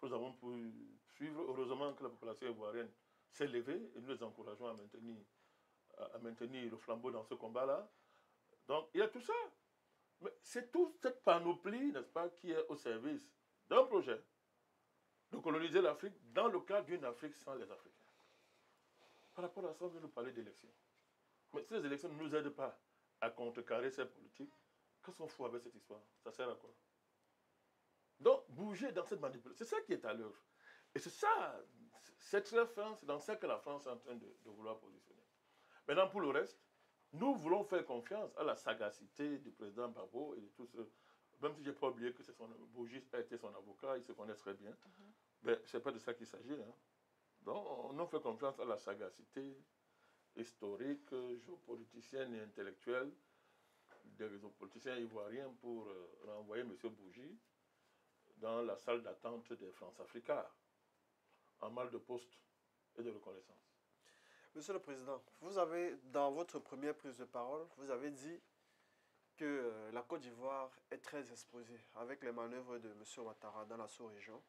nous avons pu suivre, heureusement que la population ivoirienne s'est levée et nous les encourageons à maintenir le flambeau dans ce combat-là. Donc, il y a tout ça. Mais c'est toute cette panoplie, n'est-ce pas, qui est au service d'un projet de coloniser l'Afrique dans le cadre d'une Afrique sans les Africains. Par rapport à ça, on vient nous parler d'élections. Mais si les élections ne nous aident pas à contrecarrer ces politiques, qu'est-ce qu'on fout avec cette histoire? Ça sert à quoi? Donc, bouger dans cette manipulation, c'est ça qui est à l'œuvre. Et c'est ça, c'est très fin, c'est dans ça que la France est en train de vouloir positionner. Maintenant, pour le reste, nous voulons faire confiance à la sagacité du président Gbagbo et de tous ceux, même si je n'ai pas oublié que Bougis a été son avocat, ils se connaissent très bien. Mais ce n'est pas de ça qu'il s'agit. Hein. Donc, on fait confiance à la sagacité historique, géopoliticienne et intellectuelle des réseaux politiciens ivoiriens pour renvoyer M. Bougis dans la salle d'attente des France-Africa, en mal de poste et de reconnaissance. Monsieur le Président, vous avez, dans votre première prise de parole, vous avez dit que la Côte d'Ivoire est très exposée avec les manœuvres de M. Ouattara dans la sous-région.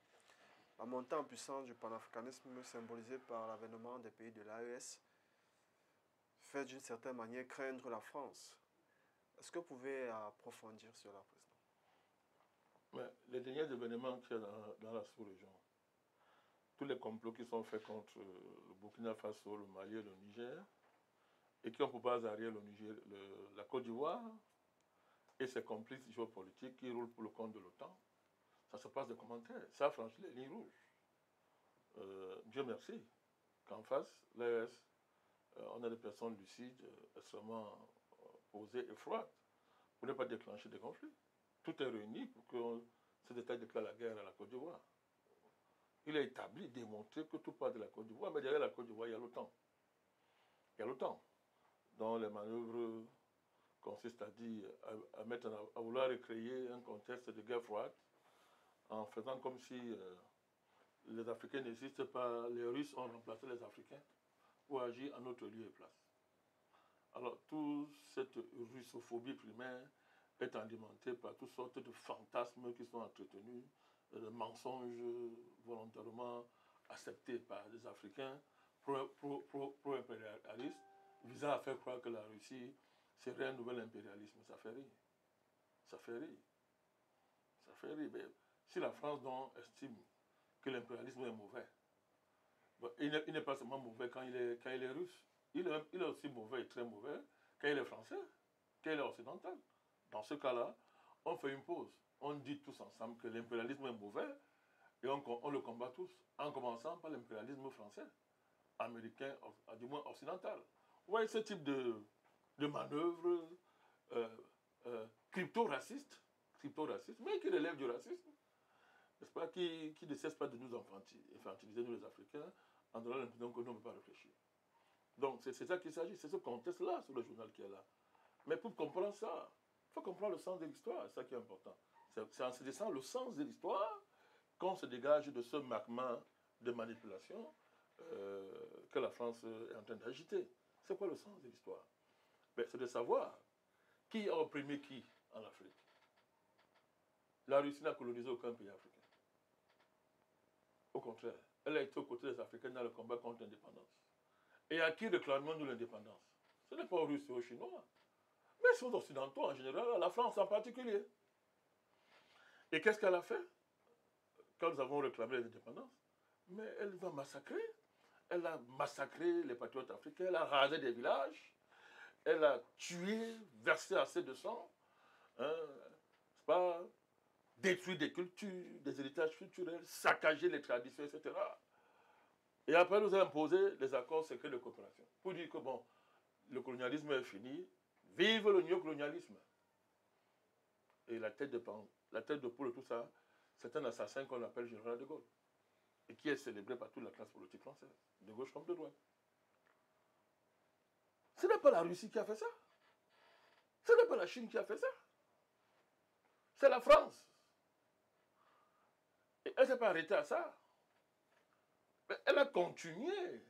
La montée en puissance du panafricanisme symbolisée par l'avènement des pays de l'AES fait d'une certaine manière craindre la France. Est-ce que vous pouvez approfondir cela, Président? Mais les derniers événements qu'il y a dans la sous-région, tous les complots qui sont faits contre le Burkina Faso, le Mali et le Niger, et qui ont pour base arrière la Côte d'Ivoire et ses complices géopolitiques qui roulent pour le compte de l'OTAN, ça se passe de commentaires. Ça a franchi les lignes rouges. Dieu merci qu'en face, l'AES, on a des personnes lucides, extrêmement posées et froides, pour ne pas déclencher des conflits. Tout est réuni pour que cet État déclare la guerre à la Côte d'Ivoire. Il a établi, démontré que tout part de la Côte d'Ivoire, mais derrière la Côte d'Ivoire, il y a l'OTAN. Il y a l'OTAN, dont les manœuvres consistent à vouloir recréer un contexte de guerre froide, en faisant comme si les Africains n'existent pas, les Russes ont remplacé les Africains pour agir en notre lieu et place. Alors, toute cette russophobie primaire est alimentée par toutes sortes de fantasmes qui sont entretenus, de mensonges volontairement acceptés par les Africains pro-impérialistes, visant à faire croire que la Russie serait un nouvel impérialisme. Ça fait rire. Ça fait rire. Ça fait rire. Mais si la France donc estime que l'impérialisme est mauvais, bon, il n'est pas seulement mauvais quand il est russe, il est aussi mauvais et très mauvais quand il est français, quand il est occidental. Dans ce cas-là, on fait une pause. On dit tous ensemble que l'impérialisme est mauvais et on le combat tous, en commençant par l'impérialisme français, américain, du moins occidental. Vous voyez ce type de manœuvre crypto-raciste, mais qui relève du racisme, n'est-ce pas, qui ne cesse pas de nous infantiliser, nous les Africains, en donnant l'impression que nous ne pouvons pas réfléchir. Donc c'est ça qu'il s'agit, c'est ce contexte-là sur le journal qui est là. Mais pour comprendre ça, il faut comprendre le sens de l'histoire, c'est ça qui est important. C'est en saisissant le sens de l'histoire qu'on se dégage de ce magma de manipulation que la France est en train d'agiter. C'est quoi le sens de l'histoire? C'est de savoir qui a opprimé qui en Afrique. La Russie n'a colonisé aucun pays africain. Au contraire, elle a été aux côtés des Africains dans le combat contre l'indépendance. Et à qui réclamons-nous l'indépendance? Ce n'est pas aux Russes et aux Chinois, mais aux Occidentaux en général, à la France en particulier. Et qu'est-ce qu'elle a fait quand nous avons réclamé l'indépendance? Mais elle nous a massacrés. Elle a massacré les patriotes africains, elle a rasé des villages, elle a tué, versé assez de sang, hein, pas, détruit des cultures, des héritages culturels, saccagé les traditions, etc. Et après, nous a imposé les accords secrets de coopération. Pour dire que, bon, le colonialisme est fini, vive le néocolonialisme. Et la tête de poule et tout ça, c'est un assassin qu'on appelle Général de Gaulle. Et qui est célébré par toute la classe politique française, de gauche comme de droite. Ce n'est pas la Russie qui a fait ça. Ce n'est pas la Chine qui a fait ça. C'est la France. Et elle ne s'est pas arrêtée à ça. Mais elle a continué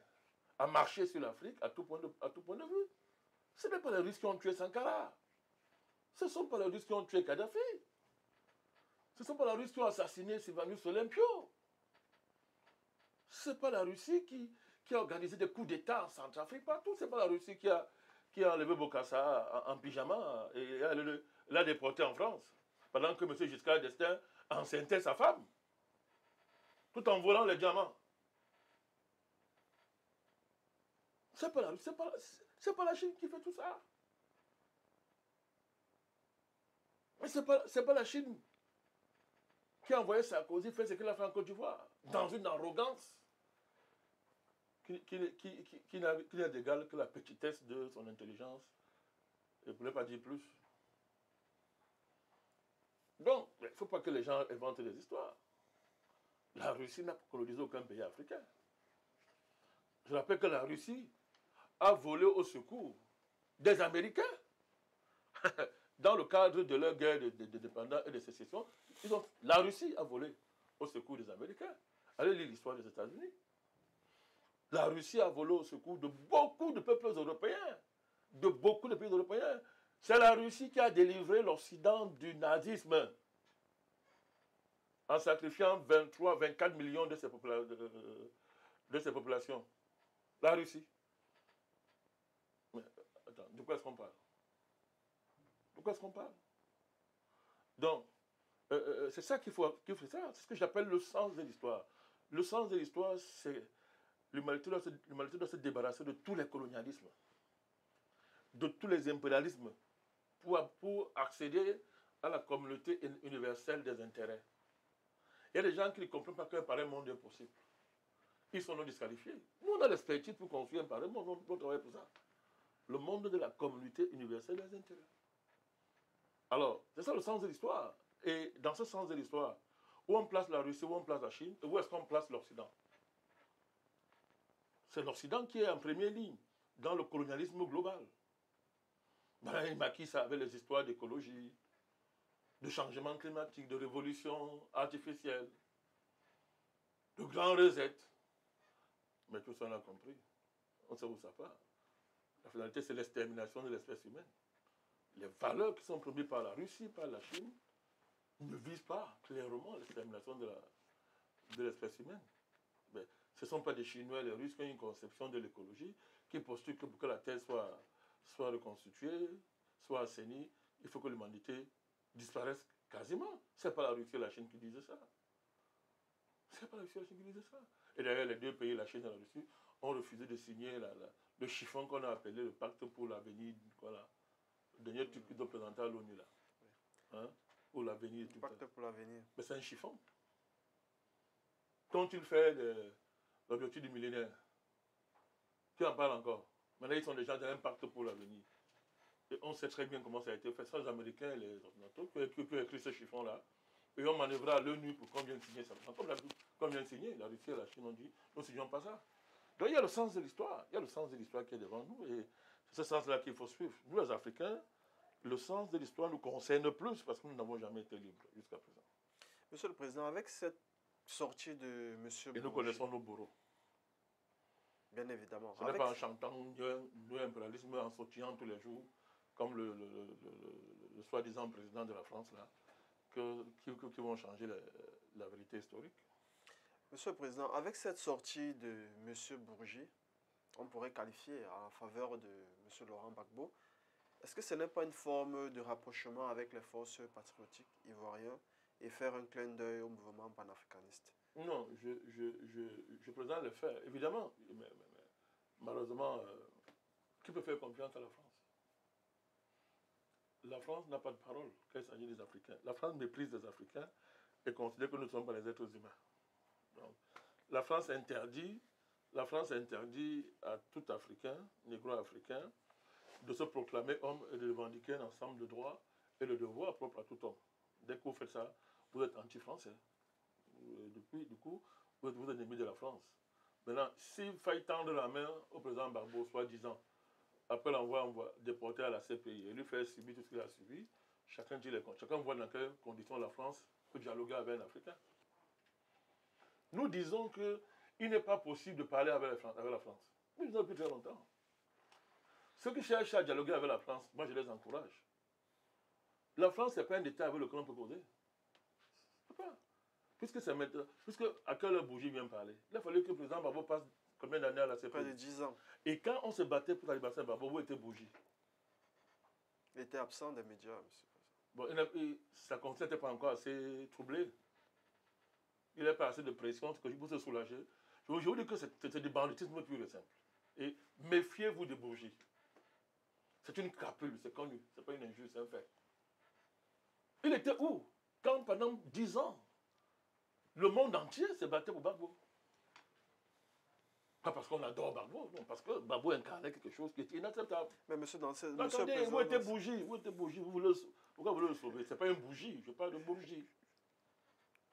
à marcher sur l'Afrique à tout point de vue. Ce n'est pas les Russes qui ont tué Sankara. Ce ne sont pas les Russes qui ont tué Kadhafi. Ce ne sont pas les Russes qui ont assassiné Sylvanus Olympio. Ce n'est pas la Russie qui a organisé des coups d'État en Centrafrique partout. Ce n'est pas la Russie qui a enlevé Bokassa en pyjama et l'a déporté en France. Pendant que M. Giscard d'Estaing enceintait sa femme. Tout en volant les diamants. Ce n'est pas la Russie, c'est pas la Chine qui fait tout ça. Mais ce n'est pas la Chine qui a envoyé Sarkozy faire ce qu'il a fait en Côte d'Ivoire, dans une arrogance qui n'a d'égal que la petitesse de son intelligence, et pour ne pas dire plus. Donc, il ne faut pas que les gens inventent des histoires. La Russie n'a colonisé aucun pays africain. Je rappelle que la Russie a volé au secours des Américains dans le cadre de leur guerre d'indépendance et de sécession. La Russie a volé au secours des Américains. Allez lire l'histoire des États-Unis. La Russie a volé au secours de beaucoup de peuples européens, de beaucoup de pays européens. C'est la Russie qui a délivré l'Occident du nazisme en sacrifiant 24 millions de ses populations. La Russie. Mais, attends, de quoi est-ce qu'on parle? De quoi est-ce qu'on parle? Donc, c'est ça qu'il faut faire. C'est ce que j'appelle le sens de l'histoire. Le sens de l'histoire, c'est l'humanité doit se débarrasser de tous les colonialismes, de tous les impérialismes, pour accéder à la communauté universelle des intérêts. Il y a des gens qui ne comprennent pas qu'un pareil monde est possible. Ils sont non disqualifiés. Nous, on a l'expertise pour construire un pareil monde, on travaille pour ça. Le monde de la communauté universelle des intérêts. Alors, c'est ça le sens de l'histoire. Et dans ce sens de l'histoire, où on place la Russie, où on place la Chine, et où est-ce qu'on place l'Occident? C'est l'Occident qui est en première ligne dans le colonialisme global. Ben, il maquille ça avec les histoires d'écologie, de changement climatique, de révolution artificielle, de grands resets. Mais tout ça, on a compris. On sait où ça part. La finalité, c'est l'extermination de l'espèce humaine. Les valeurs qui sont promues par la Russie, par la Chine, ne visent pas clairement l'extermination de l'espèce humaine. Mais ce ne sont pas des Chinois et les Russes qui ont une conception de l'écologie qui postulent que pour que la Terre soit reconstituée, soit assainie, il faut que l'humanité disparaisse quasiment. Ce n'est pas la Russie et la Chine qui disent ça. Ce n'est pas la Russie et la Chine qui disent ça. Et d'ailleurs, les deux pays, la Chine et la Russie, ont refusé de signer le chiffon qu'on a appelé le pacte pour l'avenir, voilà, le dernier truc qu'ils ont présenté à l'ONU là. Hein, pour l'avenir. Le pacte pour l'avenir. Mais c'est un chiffon. Qu'ont-ils fait de l'objectif du millénaire? Qui en parle encore? Maintenant, ils sont déjà dans un pacte pour l'avenir. Et on sait très bien comment ça a été fait. C'est les Américains et les Occidentaux qui ont écrit ce chiffon-là. Et ont manœuvré à l'ONU pour qu'on vienne signer ça. Comme vient de signer, la Russie et la Chine ont dit, nous ne signons pas ça. Donc il y a le sens de l'histoire. Il y a le sens de l'histoire qui est devant nous. Et c'est ce sens-là qu'il faut suivre. Nous, les Africains, le sens de l'histoire nous concerne plus parce que nous n'avons jamais été libres jusqu'à présent. Monsieur le Président, avec cette sortie de M. Et nous connaissons nos bourreaux. Bien évidemment. Ce n'est pas en chantant impérialisme, en sautillant tous les jours, comme le soi-disant président de la France, là, qui vont changer la vérité historique. Monsieur le Président, avec cette sortie de Monsieur Bourgi, on pourrait qualifier à la faveur de Monsieur Laurent Gbagbo, est-ce que ce n'est pas une forme de rapprochement avec les forces patriotiques ivoiriennes et faire un clin d'œil au mouvement panafricaniste? Non, je présente le fait, évidemment. Malheureusement, qui peut faire confiance à la France? La France n'a pas de parole quand il s'agit des Africains. La France méprise les Africains et considère que nous ne sommes pas les êtres humains. Donc, la France interdit à tout Africain, négro-africain, de se proclamer homme et de revendiquer un ensemble de droits et de devoirs propres à tout homme. Dès que vous faites ça, vous êtes anti-français. Du coup, vous êtes ennemi de la France. Maintenant, s'il faille tendre la main au président Gbagbo, soi-disant, après l'envoi déporté à la CPI, et lui faire subir tout ce qu'il a subi, chacun dit les comptes. Chacun voit dans quelles conditions la France peut dialoguer avec un Africain. Nous disons qu'il n'est pas possible de parler avec la France. Nous disons depuis très longtemps. Ceux qui cherchent à dialoguer avec la France, moi je les encourage. La France, ce n'est pas un État avec lequel on peut causer. Pas. Puisque à quelle heure Bourgi vient parler, il a fallu que le président Gbagbo passe combien d'années à la CPI? Près de 10 ans. Et quand on se battait pour la libération de Gbagbo, où était Bourgi? Il était absent des médias, monsieur. Bon, sa conscience n'était pas encore assez troublée. Il n'a pas assez de pression pour se soulager. Je vous dis que c'est du banditisme pur et simple. Et méfiez-vous de Bourgi. C'est une crapule, c'est connu. Ce n'est pas une injure, c'est un fait. Il était où? Quand pendant 10 ans, le monde entier se battait pour Gbagbo. Pas parce qu'on adore Gbagbo, non, parce que Gbagbo incarnait quelque chose qui était inacceptable. Mais monsieur, Attendez, où était Bourgi? Pourquoi vous voulez le sauver? Ce n'est pas une bougie, je parle de Bourgi.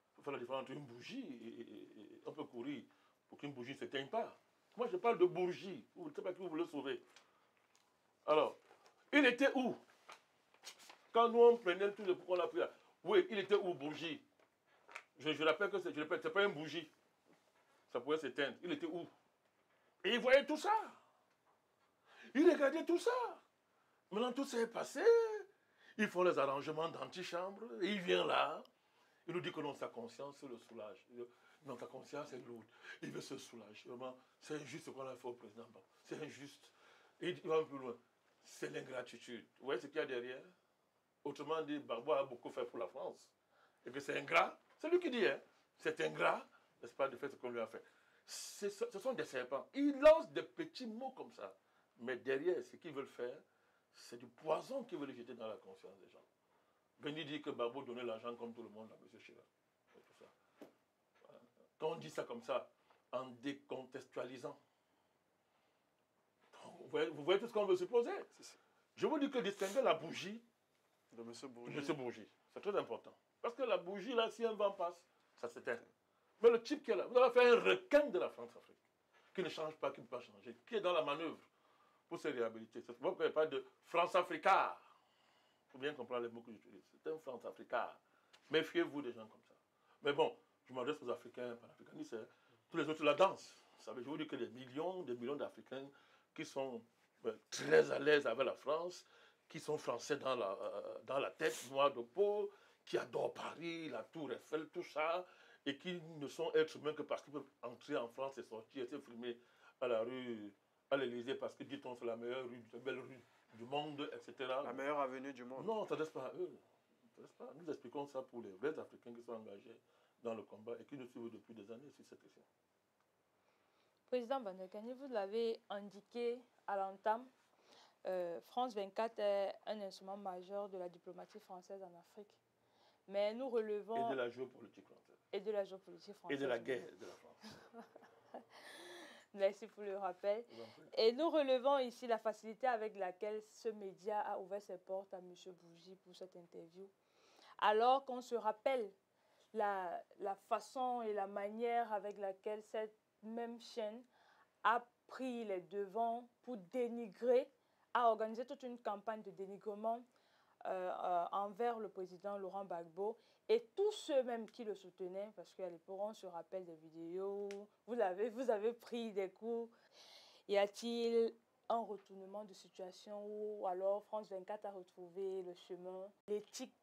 Il faut faire la différence entre une bougie et on peut courir pour qu'une bougie ne s'éteigne pas. Moi, je parle de Bourgi. Vous ne savez pas qui vous voulez sauver. Alors, il était où? Quand nous, on prenait tout le qu'on a pris là. Oui, il était où, Bourgi? Je rappelle que ce n'est pas une bougie. Ça pouvait s'éteindre. Il était où? Et il voyait tout ça. Il regardait tout ça. Maintenant, tout ça est passé. Ils font les arrangements d'antichambre. Et il vient là. Il nous dit que non, sa conscience le soulage. Non, sa conscience est lourde. Il veut se soulager. Vraiment, c'est injuste ce qu'on a fait au président. C'est injuste. Et il va un peu loin. C'est l'ingratitude. Vous voyez ce qu'il y a derrière? Autrement dit, Gbagbo a beaucoup fait pour la France. Et que c'est ingrat. C'est lui qui dit, hein. C'est ingrat, n'est-ce pas, de faire ce qu'on lui a fait. Ce sont des serpents. Ils lancent des petits mots comme ça. Mais derrière, ce qu'ils veulent faire, c'est du poison qu'ils veulent jeter dans la conscience des gens. Venir dire que Gbagbo donnait l'argent comme tout le monde à M. Chirac. Tout ça. Quand on dit ça comme ça, en décontextualisant, vous voyez tout ce qu'on veut supposer. Je vous dis que distinguer la bougie de M. Bourgi. De M. Bourgi, c'est très important. Parce que la bougie, là, si un vent passe, ça s'éteint. Mais le type qui est là, vous avez fait un requin de la France-Afrique, qui ne change pas, qui ne peut pas changer, qui est dans la manœuvre pour se réhabiliter. C'est pourquoi il n'y a pas de France-Africa. Il faut bien comprendre les mots que j'utilise. C'est un France-Africa. Méfiez-vous des gens comme ça. Mais bon, je m'adresse aux Africains, panafricanistes, hein. Tous les autres la dansent. Vous savez, je vous dis que des millions d'Africains qui sont très à l'aise avec la France, qui sont français dans la tête, noirs de peau, qui adorent Paris, la Tour Eiffel, tout ça, et qui ne sont êtres humains que parce qu'ils peuvent entrer en France et sortir et se filmer à la rue, à l'Élysée, parce que dit-on c'est la meilleure rue, la belle rue du monde, etc. La meilleure avenue du monde. Non, ça ne reste pas à eux. Pas. Nous expliquons ça pour les vrais Africains qui sont engagés dans le combat et qui nous suivent depuis des années sur cette question. Président Bandekani, vous l'avez indiqué à l'entame, France 24 est un instrument majeur de la diplomatie française en Afrique. Mais nous relevons... Et de la géopolitique française. Et de la géopolitique française. Et de la guerre de la France. Merci pour le rappel. Et nous relevons ici la facilité avec laquelle ce média a ouvert ses portes à M. Bourgi pour cette interview. Alors qu'on se rappelle la façon et la manière avec laquelle cette même chaîne a pris les devants pour dénigrer, a organisé toute une campagne de dénigrement envers le président Laurent Gbagbo et tous ceux même qui le soutenaient, parce qu'à l'époque on se rappelle des vidéos, vous avez pris des coups. Y a-t-il un retournement de situation où alors France 24 a retrouvé le chemin, l'éthique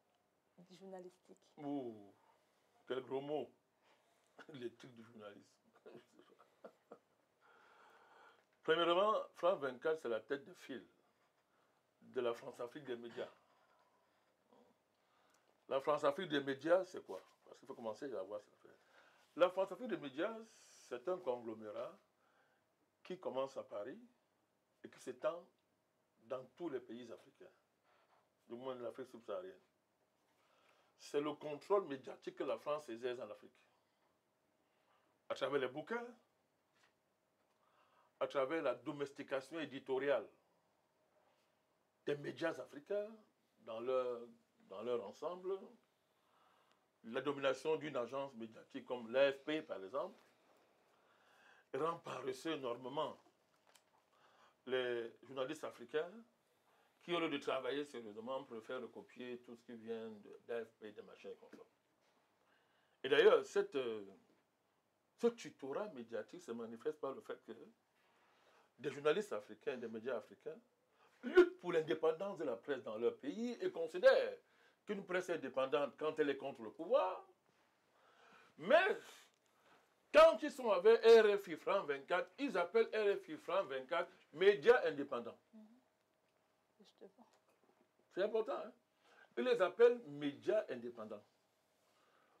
journalistique? Ouh, quel gros mot. l'éthique du journalisme. Premièrement, France 24, c'est la tête de file de la France-Afrique des médias. La France-Afrique des médias, c'est quoi? Parce qu'il faut commencer à voir cette affaire. La France-Afrique des médias, c'est un conglomérat qui commence à Paris et qui s'étend dans tous les pays africains, du moins de l'Afrique subsaharienne. C'est le contrôle médiatique que la France exerce en Afrique. À travers les bouquins, à travers la domestication éditoriale des médias africains dans leur ensemble, la domination d'une agence médiatique comme l'AFP, par exemple, rend paresseux énormément les journalistes africains qui, au lieu de travailler sérieusement, préfèrent recopier tout ce qui vient de l'AFP, des machins et consorts. Et d'ailleurs, ce tutorat médiatique se manifeste par le fait que des journalistes africains, des médias africains, luttent pour l'indépendance de la presse dans leur pays et considèrent qu'une presse est indépendante quand elle est contre le pouvoir. Mais quand ils sont avec RFI France 24, ils appellent RFI France 24 médias indépendants. C'est important, hein? Ils les appellent médias indépendants.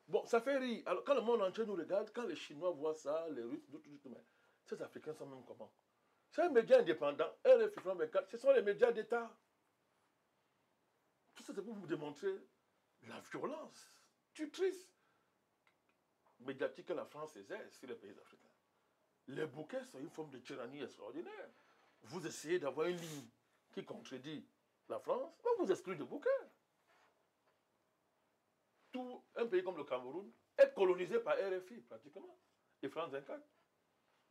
Bon, ça fait rire. Alors, quand le monde entier nous regarde, quand les Chinois voient ça, les Russes, d'autres, mais ces Africains sont même comment? C'est un média indépendant. RFI France 24, ce sont les médias d'État. Tout ça, c'est pour vous démontrer la violence tutrice médiatique que la France exerce sur les pays africains. Les bouquets sont une forme de tyrannie extraordinaire. Vous essayez d'avoir une ligne qui contredit la France, on vous exclut de bouquets. Tout un pays comme le Cameroun est colonisé par RFI, pratiquement, et France 24.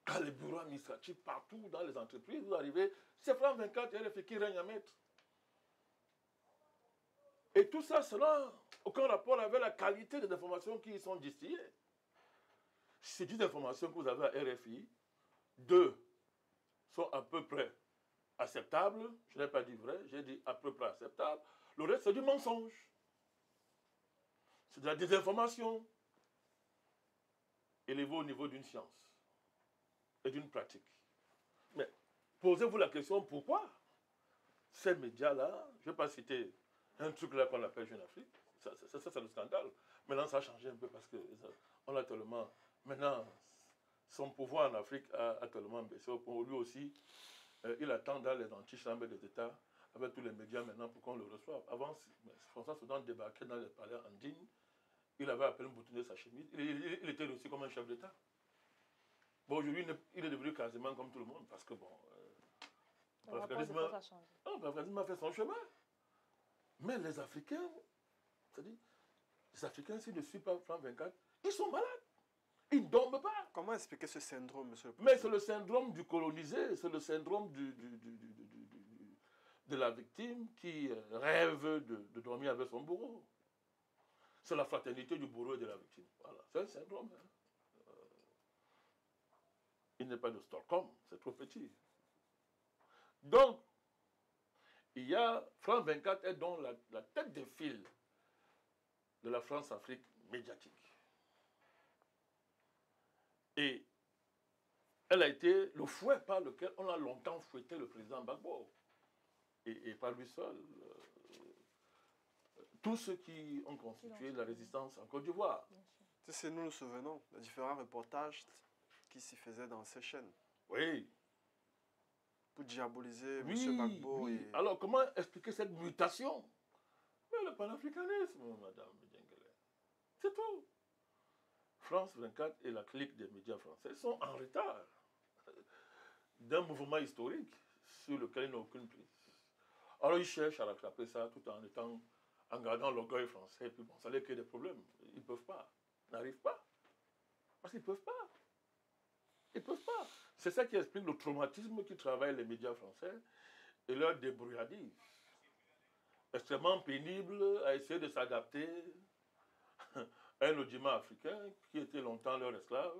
Quand les bureaux administratifs, partout dans les entreprises, vous arrivez, c'est France 24 et RFI qui règne à maître. Et tout ça, cela n'a aucun rapport avec la qualité des informations qui y sont distillées. Ces 10 informations que vous avez à RFI, 2 sont à peu près acceptables. Je n'ai pas dit vrai, j'ai dit à peu près acceptable. Le reste, c'est du mensonge. C'est de la désinformation élevée au niveau d'une science et d'une pratique. Mais posez-vous la question, pourquoi ces médias-là, je ne vais pas citer un truc là qu'on appelle Jeune Afrique, ça c'est le scandale. Maintenant, ça a changé un peu parce qu'on a tellement... Maintenant, son pouvoir en Afrique a tellement baissé. Pour lui aussi, il attend dans les antichambres des États avec tous les médias maintenant pour qu'on le reçoive. Avant, François Soudan débarquait dans les palais andines, il avait à peine boutonné sa chemise, il était reçu comme un chef d'État. Bon, aujourd'hui, il est devenu quasiment comme tout le monde parce que, bon, le panafricanisme a fait son chemin. Mais les Africains, c'est-à-dire, les Africains, s'ils ne suivent pas France 24, ils sont malades. Ils ne dorment pas. Comment expliquer ce syndrome, monsieur le Mais président? c'est le syndrome du colonisé, c'est le syndrome de la victime qui rêve de dormir avec son bourreau. C'est la fraternité du bourreau et de la victime. Voilà, c'est un syndrome. Hein. Il n'est pas de Stockholm, c'est trop petit. Donc, il y a France 24 est donc la tête de file de la France-Afrique médiatique. Et elle a été le fouet par lequel on a longtemps fouetté le président Gbagbo. Et pas lui seul. Tous ceux qui ont constitué la résistance en Côte d'Ivoire. Si nous nous souvenons des différents reportages qui s'y faisaient dans ces chaînes. Oui. Pour diaboliser Oui, M. Gbagbo. oui. Et... Alors, comment expliquer cette mutation? Mais le panafricanisme, madame Djengele. C'est tout. France 24 et la clique des médias français sont en retard d'un mouvement historique sur lequel ils n'ont aucune prise. Alors, ils cherchent à rattraper ça tout en gardant l'orgueil français. Et puis, bon, ça leur crée des problèmes. Ils ne peuvent pas. Ils n'arrivent pas. Parce qu'ils ne peuvent pas. Ils ne peuvent pas. C'est ça qui explique le traumatisme qui travaille les médias français et leur débrouillardise. Extrêmement pénible à essayer de s'adapter à un audiment africain qui était longtemps leur esclave,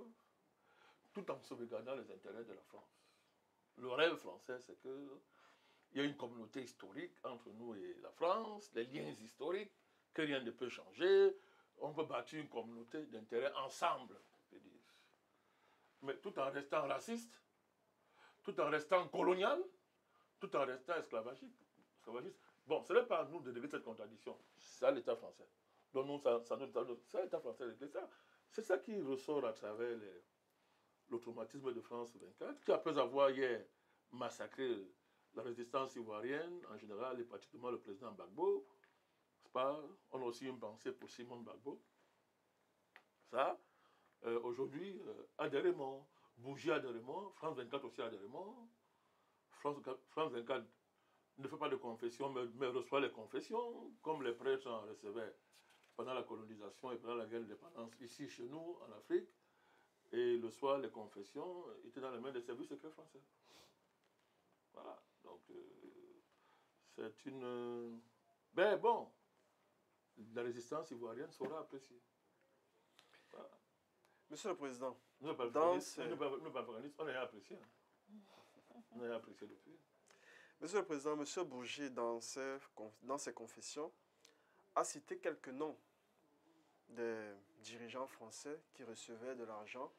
tout en sauvegardant les intérêts de la France. Le rêve français, c'est qu'il y a une communauté historique entre nous et la France, les liens historiques, que rien ne peut changer. On peut bâtir une communauté d'intérêts ensemble. Je dis. mais tout en restant raciste, tout en restant colonial, tout en restant esclavagiste. Bon, ce n'est pas à nous de régler cette contradiction. C'est à l'État français. Donc nous, c'est à l'État français de régler ça. C'est ça qui ressort à travers le traumatisme de France 24, qui après avoir hier massacré la résistance ivoirienne, en général, et particulièrement le président Gbagbo, on a aussi une pensée pour Simone Gbagbo. Ça, aujourd'hui, adhérement, Bougie adhérement, France 24 aussi adhérement. France 24 ne fait pas de confession, mais reçoit les confessions, comme les prêtres en recevaient pendant la colonisation et pendant la guerre d'indépendance ici chez nous, en Afrique. Et le soir, les confessions étaient dans les mains des services secrets français. Voilà. Donc, c'est une... Ben bon, la résistance ivoirienne sera appréciée. Voilà. Monsieur le Président, Nous, on a apprécié. On a apprécié depuis. Monsieur le Président, Monsieur Bourgi, dans ses confessions, a cité quelques noms des dirigeants français qui recevaient de l'argent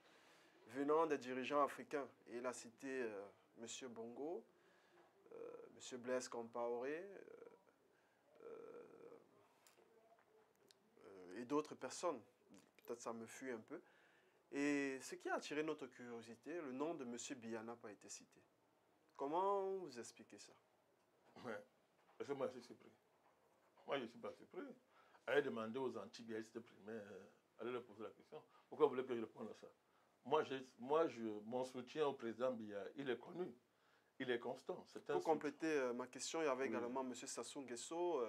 venant des dirigeants africains. Et il a cité Monsieur Bongo, Monsieur Blaise Compaoré et d'autres personnes. Peut-être ça me fuit un peu. Et ce qui a attiré notre curiosité, le nom de Monsieur Biya n'a pas été cité. Comment vous expliquez ça? Ouais. Parce que moi, je suis surpris. Moi, je ne suis pas surpris. Allez demander aux antibéistes primaires, allez leur poser la question. Pourquoi vous voulez que je réponde à ça? Mon soutien au président Biya, il est connu. Il est constant. Pour compléter ma question, il y avait également M. Sassou Nguesso,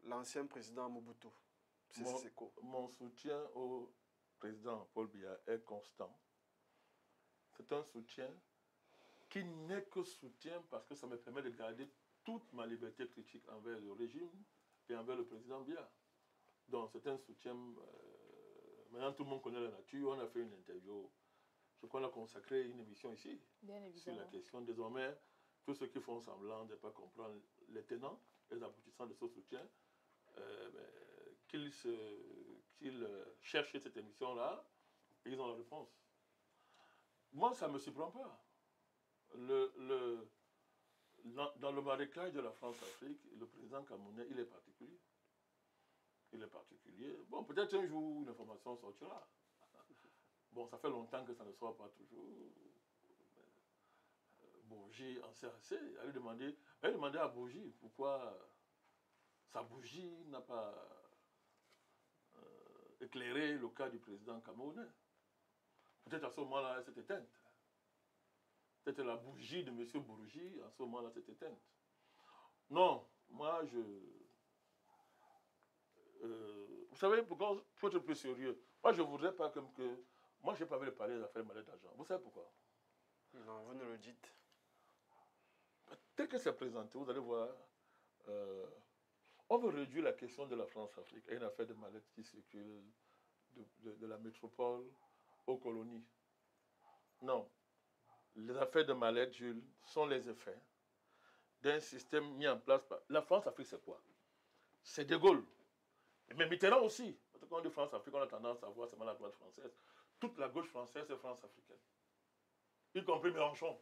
l'ancien président Mobutu. Mon soutien au président Paul Biya est constant. C'est un soutien qui n'est que soutien parce que ça me permet de garder toute ma liberté critique envers le régime et envers le président Biya. Donc c'est un soutien... maintenant tout le monde connaît la nature. On a fait une interview. Je crois qu'on a consacré une émission ici sur la question. Désormais, tous ceux qui font semblant de ne pas comprendre les tenants et les aboutissants de ce soutien, qu'ils cherchent cette émission-là et ils ont la réponse. Moi, ça ne me surprend pas. Dans le marécage de la France-Afrique, le président camerounais, il est particulier. Il est particulier. Bon, peut-être un jour, une information sortira. Bon, ça fait longtemps que ça ne sort pas toujours. Bourgi en sait assez. Elle demandait à Bourgi pourquoi sa bougie n'a pas éclairé le cas du président camerounais. Peut-être à ce moment-là, elle s'est éteinte. Peut-être la bougie de M. Bourgi, à ce moment-là, s'est éteinte. Non, moi, vous savez, pour être plus sérieux, moi, je ne voudrais pas comme que... Moi, je n'ai pas envie de parler des affaires malades d'argent. Vous savez pourquoi? Non, vous ne le dites. Tel que c'est présenté, vous allez voir, on veut réduire la question de la France-Afrique à une affaire de mallette qui circule de la métropole aux colonies. Non. Les affaires de mallette, Jules, sont les effets d'un système mis en place par... La France-Afrique, c'est quoi? C'est De Gaulle. Mais Mitterrand aussi. Quand on dit France-Afrique, on a tendance à voir seulement la droite française. Toute la gauche française est France-africaine. Y compris Mélenchon.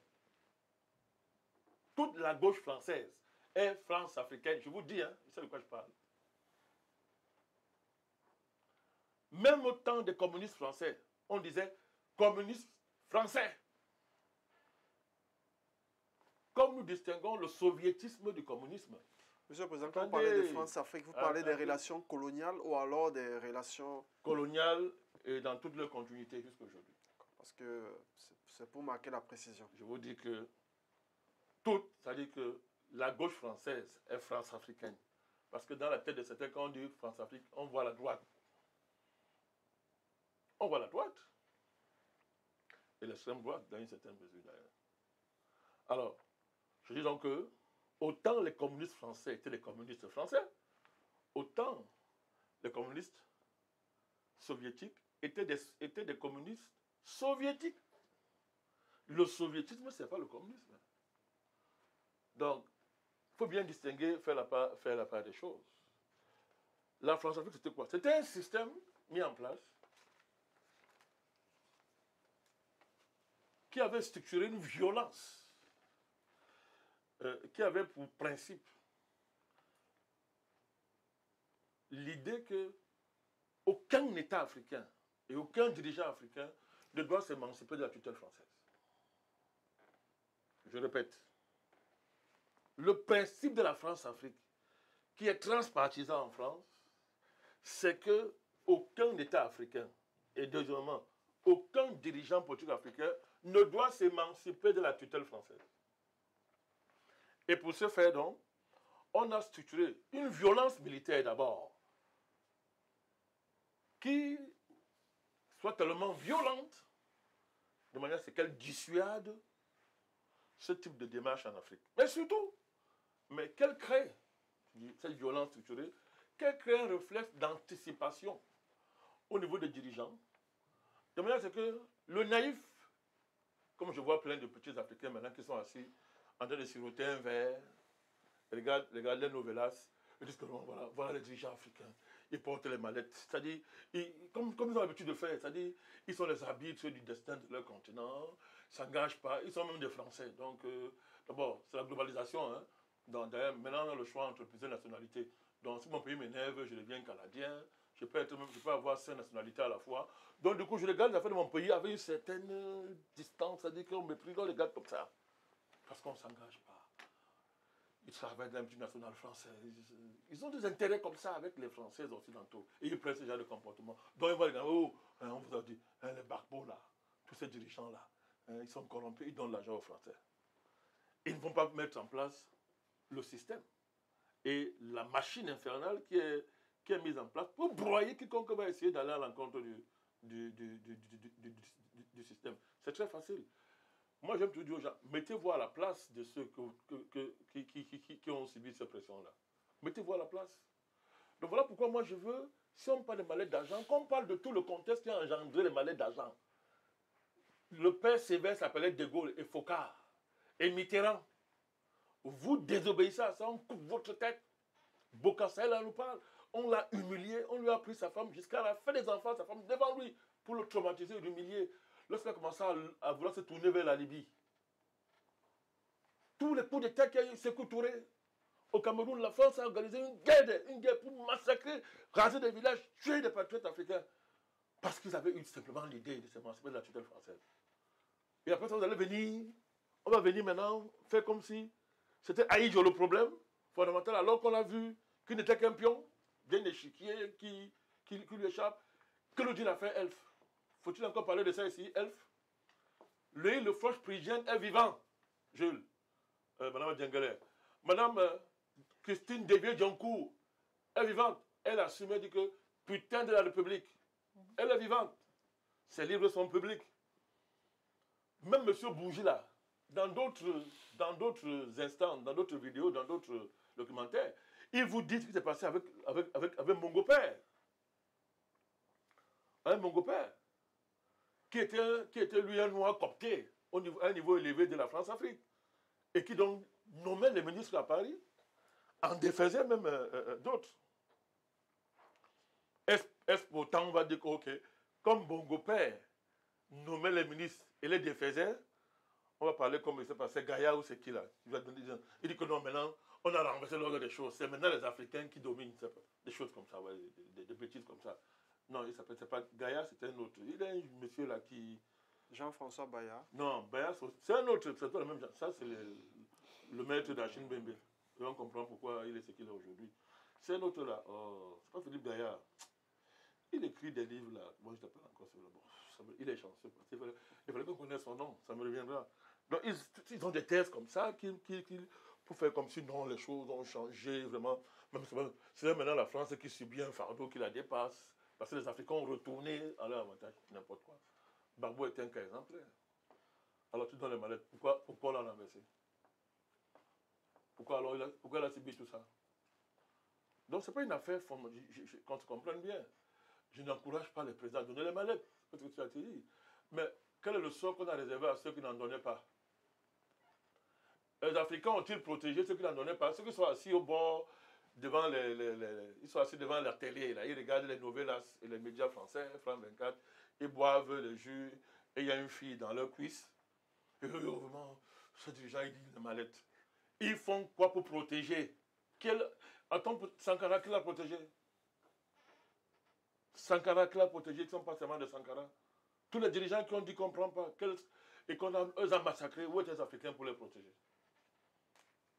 Toute la gauche française est France-africaine. Je vous dis, hein, je sais de quoi je parle. Même au temps des communistes français, on disait communistes français. Comme nous distinguons le soviétisme du communisme. Monsieur le Président, quand vous parlez de France-Afrique, vous parlez des relations coloniales ou alors des relations... coloniales et dans toute leur continuité jusqu'à aujourd'hui. Parce que c'est pour marquer la précision. Je vous dis que c'est-à-dire que la gauche française est France-africaine. Parce que dans la tête de certains, quand on dit France-Afrique, on voit la droite. On voit la droite. Et l'extrême droite, dans une certaine mesure d'ailleurs. Alors, je dis donc que, autant les communistes français étaient des communistes français, autant les communistes soviétiques étaient des communistes soviétiques. Le soviétisme, ce n'est pas le communisme. Donc, il faut bien distinguer, faire la part des choses. La France-Afrique, c'était quoi? C'était un système mis en place qui avait structuré une violence, qui avait pour principe l'idée que aucun État africain et aucun dirigeant africain ne doit s'émanciper de la tutelle française. Je répète, le principe de la France-Afrique, qui est transpartisan en France, c'est que aucun État africain, et deuxièmement, aucun dirigeant politique africain ne doit s'émanciper de la tutelle française. Et pour ce faire, donc, on a structuré une violence militaire d'abord, qui soit tellement violente, de manière à ce qu'elle dissuade ce type de démarche en Afrique. Mais surtout, qu'elle crée, cette violence structurée, qu'elle crée un réflexe d'anticipation au niveau des dirigeants, de manière à ce que le naïf, comme je vois plein de petits Africains maintenant qui sont assis en train de siroter un verre, regardent les novelas, ils disent que voilà les dirigeants africains, ils portent les mallettes, c'est-à-dire, comme ils ont l'habitude de faire, c'est-à-dire, ils sont les arbitres du destin de leur continent, ils ne s'engagent pas, ils sont même des Français. Donc, d'abord, c'est la globalisation, hein. Maintenant, on a le choix entre plusieurs nationalités. Donc, si mon pays m'énerve, je deviens canadien, je peux avoir 5 nationalités à la fois. Donc, du coup, je regarde les affaires de mon pays avec une certaine distance, c'est-à-dire qu'on méprise, on les regarde comme ça. Parce qu'on ne s'engage pas. Ils travaillent dans la multinationale française. Ils ont des intérêts comme ça avec les Français occidentaux. Et ils prennent ce genre de comportement. Donc ils vont dire, oh, on vous a dit, les Gbagbo là, tous ces dirigeants-là, ils sont corrompus, ils donnent l'argent aux Français. Ils ne vont pas mettre en place le système. Et la machine infernale qui est mise en place pour broyer quiconque va essayer d'aller à l'encontre du système. C'est très facile. Moi, j'aime toujours dire aux gens, mettez-vous à la place de ceux qui ont subi cette pression-là. Mettez-vous à la place. Donc voilà pourquoi moi je veux, si on parle de mallettes d'argent, qu'on parle de tout le contexte qui a engendré les mallettes d'argent. Le père sévère s'appelait De Gaulle et Focard et Mitterrand. Vous désobéissez à ça, on coupe votre tête. Bokassa, là, nous parle. On l'a humilié, on lui a pris sa femme jusqu'à la fin des enfants, sa femme devant lui, pour le traumatiser et l'humilier. Lorsqu'il a commencé à vouloir se tourner vers la Libye, tous les coups d'État qu'il y a eu, Sékou Touré, au Cameroun, la France a organisé une guerre pour massacrer, raser des villages, tuer des patriotes africains, parce qu'ils avaient eu simplement l'idée de s'émanciper de la tutelle française. Et après ça, vous allez venir, on va venir maintenant faire comme si c'était Aïdjo le problème fondamental, alors qu'on a vu qu'il n'était qu'un pion, d'un échiquier qui lui échappe. Que nous dit l'affaire Elf? Faut-il encore parler de ça ici, Elf? Lui, le Frosch Prigène est vivant, Jules, Madame Djengele. Madame Christine Devieux-Dioncourt est vivante. Elle assume, elle dit que putain de la République. Elle est vivante. Ses livres sont publics. Même M. Bougie, là, dans d'autres instants, dans d'autres vidéos, dans d'autres documentaires, il vous dit ce qui s'est passé avec Mongo Père. Un Mongo Père, qui était lui un noir copté à un niveau élevé de la France-Afrique, et qui donc nommait les ministres à Paris, en défaisait même d'autres. Est-ce pourtant on va dire que, ok, comme Bongo Père nommait les ministres et les défaisait, on va parler comme il s'est passé, Gaïa ou c'est qui là? Il dit que non, maintenant, on a renversé l'ordre des choses. C'est maintenant les Africains qui dominent des choses comme ça, ouais, des bêtises comme ça. Non, il s'appelle, c'est pas Gaïa, c'était un autre. Il y a un monsieur là qui... Jean-François Baya. Non, Baya, c'est un autre, c'est pas le même genre. Ça, c'est le maître d'Achine Bembe. Et on comprend pourquoi il est ce qu'il est aujourd'hui. C'est un autre là. Oh, c'est pas Philippe Gaillard. Il écrit des livres là. Moi, je t'appelle encore sur le bon. Il est chanceux. Il fallait qu'on connaisse son nom. Ça me reviendra. Donc, ils ont des thèses comme ça pour faire comme si non, les choses ont changé vraiment. C'est maintenant la France qui subit un fardeau qui la dépasse. Parce que les Africains ont retourné à leur avantage. N'importe quoi. Gbagbo était un cas exemplaire. Alors tu donnes les mallettes. Pourquoi on l'a renversé? Pourquoi il a subi tout ça? Donc ce n'est pas une affaire, quand tu comprennes bien. Je n'encourage pas les présidents à donner les mallettes, parce que tu as dit. Mais quel est le sort qu'on a réservé à ceux qui n'en donnaient pas? Les Africains ont-ils protégé ceux qui n'en donnaient pas? Ceux qui sont assis au bord, devant ils sont assis devant la télé, là, ils regardent les novelas et les médias français, France 24, ils boivent le jus, et il y a une fille dans leur cuisse. Et vraiment, ce dirigeant, il dit les mallettes. Ils font quoi pour protéger? Attends, Sankara, qui l'a protégé? Sankara, qui l'a protégé, qui ne sont pas seulement de Sankara. Tous les dirigeants qui ont dit qu'on ne prend pas, et qu'on a massacré, où étaient les Africains pour les protéger?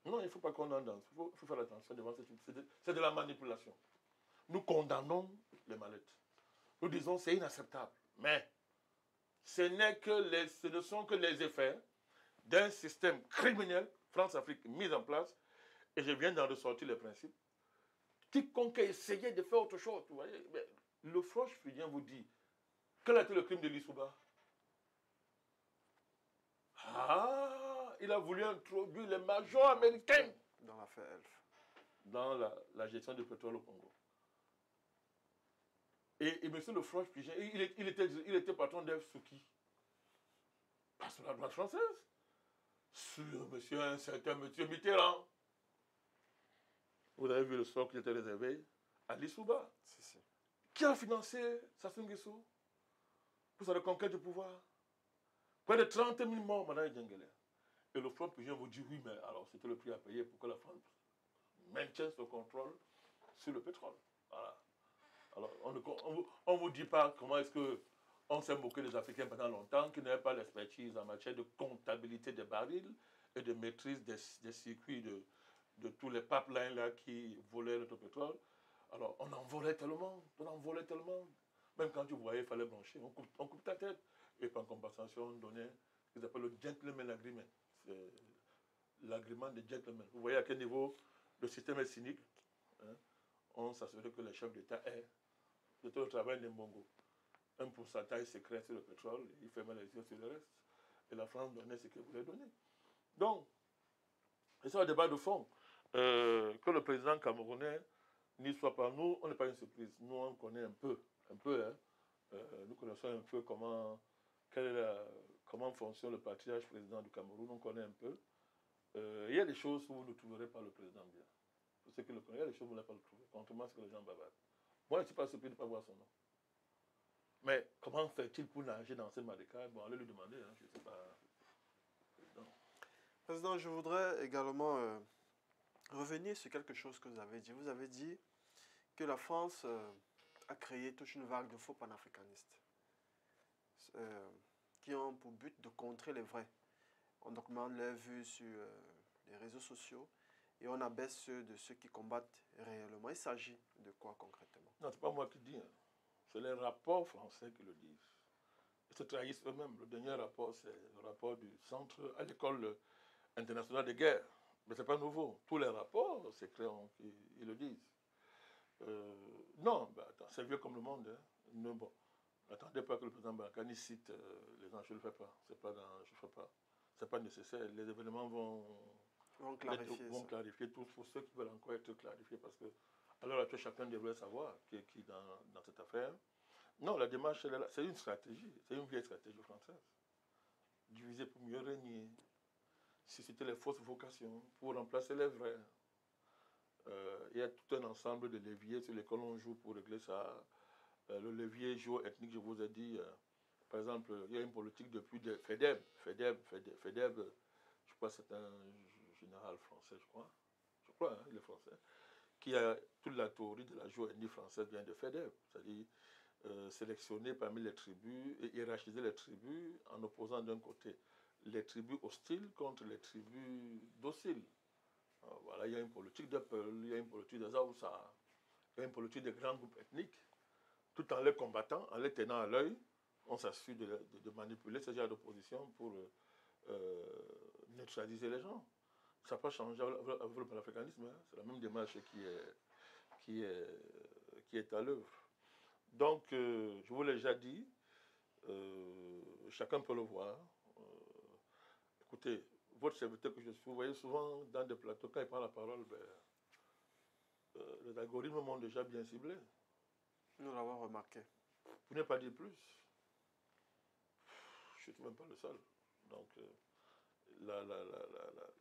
Non, il ne faut pas qu'on en danse. Il faut faire attention devant ce type. C'est de la manipulation. Nous condamnons les mallettes. Nous disons c'est inacceptable. Mais ce ne sont que les effets d'un système criminel, France-Afrique, mis en place, et je viens d'en ressortir les principes. Quiconque a essayé de faire autre chose, vous voyez, le Froche Fidien vous dit, quel a été le crime de Lissouba? Ah, il a voulu introduire les majors américains dans l'affaire Elf, dans la gestion du pétrole au Congo. Et M. Le Froche Fidien, il était patron d'Elf sous qui? Pas sur la droite française. Sur un certain monsieur Mitterrand. Vous avez vu le sort qui était réservé à Lissouba. Si. Qui a financé Sassou Nguesso pour sa reconquête du pouvoir? Près de 30 000 morts, Mme Djengele. Et le front Pugin vous dit oui, mais alors c'était le prix à payer pour que la France maintienne son contrôle sur le pétrole. Voilà. Alors, on ne vous dit pas comment est-ce qu'on s'est moqué des Africains pendant longtemps, qui n'avaient pas l'expertise en matière de comptabilité des barils et de maîtrise des circuits de tous les pipelines là qui volaient le pétrole. Alors, on en volait tellement. Même quand tu voyais, il fallait blanchir. On coupe ta tête. Et par compensation, on donnait ce qu'ils appellent le gentleman agreement. C'est l'agrément des gentlemen. Vous voyez à quel niveau le système est cynique. Hein? On s'assurait que les chefs d'État aient, c'était le travail des Mbongo, un pourcentage secret sur le pétrole, il fermait les yeux sur le reste. Et la France donnait ce qu'elle voulait donner. Donc, c'est un débat de fond. Que le président camerounais n'y soit pas, nous, on n'est pas une surprise. Nous, on connaît un peu, hein. Nous connaissons un peu comment fonctionne le patriarche président du Cameroun, on connaît un peu. Il y a des choses où vous ne trouverez pas le président bien. Pour ceux qui le connaissent, il y a des choses où vous n'allez pas le trouver, contrairement à ce que les gens bavardent. Moi, je ne suis pas surpris de ne pas voir son nom. Mais comment fait-il pour nager dans cette marécage? Bon, allez lui demander, hein, je ne sais pas. Président, je voudrais également revenir sur quelque chose que vous avez dit. Vous avez dit que la France a créé toute une vague de faux panafricanistes qui ont pour but de contrer les vrais. On documente leurs vues sur les réseaux sociaux et on abaisse ceux de ceux qui combattent réellement. Il s'agit de quoi concrètement? Non, ce n'est pas moi qui dis. Hein. C'est les rapports français qui le disent. Ils se trahissent eux-mêmes. Le dernier rapport, c'est le rapport du centre à l'école internationale de guerre. Mais ce n'est pas nouveau. Tous les rapports, c'est clair qu'ils le disent. Non, bah, attends, c'est vieux comme le monde. Hein. Mais bon, n'attendez pas que le président Barkhane cite les gens, je ne le fais pas. Je ne fais pas. Ce n'est pas nécessaire. Les événements vont clarifier tout pour ceux qui veulent encore être clarifiés. Parce que, alors que chacun devrait savoir qui est qui dans cette affaire. Non, la démarche, c'est une stratégie. C'est une vieille stratégie française. Diviser pour mieux régner. Susciter les fausses vocations pour remplacer les vraies. Il y a tout un ensemble de leviers sur lesquels on joue pour régler ça. Le levier géo-ethnique, je vous ai dit, par exemple, il y a une politique depuis FEDEB, je crois que c'est un général français, je crois, hein, il est français, qui a toute la théorie de la géo-ethnie française vient de FEDEB, c'est-à-dire sélectionner parmi les tribus et hiérarchiser les tribus en opposant d'un côté les tribus hostiles contre les tribus dociles. Voilà, il y a une politique de Peul, il y a une politique des Aoussa, il y a une politique des grands groupes ethniques. Tout en les combattant, en les tenant à l'œil, on s'assure de manipuler ce genre d'opposition pour neutraliser les gens. Ça n'a pas changé avec le panafricanisme, hein. C'est la même démarche qui est à l'œuvre. Donc, je vous l'ai déjà dit, chacun peut le voir. Écoutez, votre serviteur que je suis, vous voyez souvent dans des plateaux, quand il prend la parole, les algorithmes m'ont déjà bien ciblé. Nous l'avons remarqué. Pour ne pas dire plus. Je ne suis même pas le seul. Donc,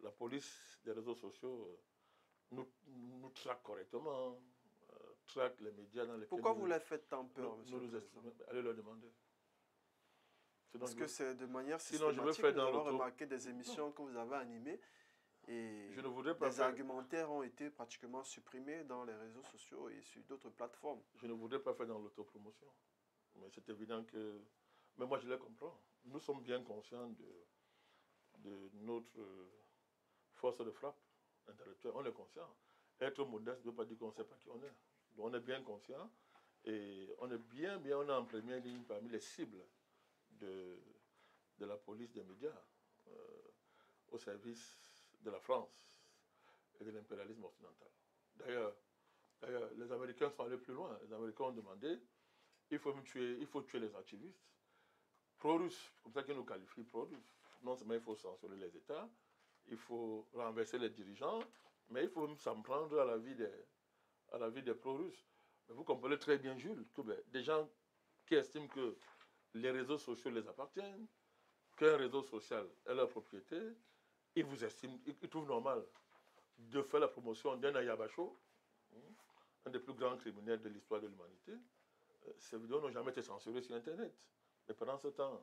la police des réseaux sociaux nous traque correctement, traque les médias dans lesquels... Pourquoi vous leur faites tant peur, monsieur le président? Allez leur demander. Parce que c'est de manière sinon, systématique, je vais faire nous dans avons l'auto. remarqué des émissions que vous avez animées et Je ne voudrais pas des faire... argumentaires ont été pratiquement supprimés dans les réseaux sociaux et sur d'autres plateformes. Je ne voudrais pas faire dans l'autopromotion. Mais c'est évident que... Mais moi, je les comprends. Nous sommes bien conscients de notre force de frappe intellectuelle. On est conscient. Être modeste ne veut pas dire qu'on ne sait pas qui on est. Donc, on est bien conscient et on est on est en première ligne parmi les cibles de la police des médias au service de la France et de l'impérialisme occidental. D'ailleurs, les Américains sont allés plus loin. Les Américains ont demandé il faut tuer les activistes pro-russes, comme ça qu'ils nous qualifient pro-russes. Non seulement il faut censurer les États, il faut renverser les dirigeants, mais il faut même s'en prendre à la vie des pro-russes. Mais vous comprenez très bien, Jules, que des gens qui estiment que les réseaux sociaux les appartiennent, qu'un réseau social est leur propriété, ils trouvent normal de faire la promotion d'un Ayabacho, un des plus grands criminels de l'histoire de l'humanité. Ces vidéos n'ont jamais été censurées sur Internet. Mais pendant ce temps,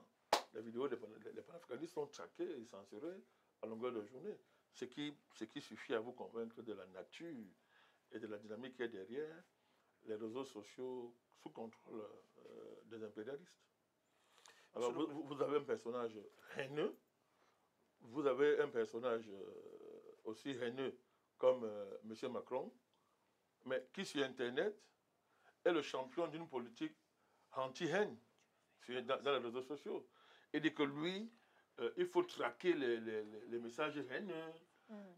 les vidéos des panafricanistes sont traquées et censurées à longueur de journée. Ce qui suffit à vous convaincre de la nature et de la dynamique qui est derrière les réseaux sociaux sous contrôle des impérialistes. Alors, vous avez un personnage haineux, vous avez un personnage aussi haineux comme M. Macron, mais qui sur Internet est le champion d'une politique anti-haine dans les réseaux sociaux. Et dit que lui, il faut traquer les messages haineux,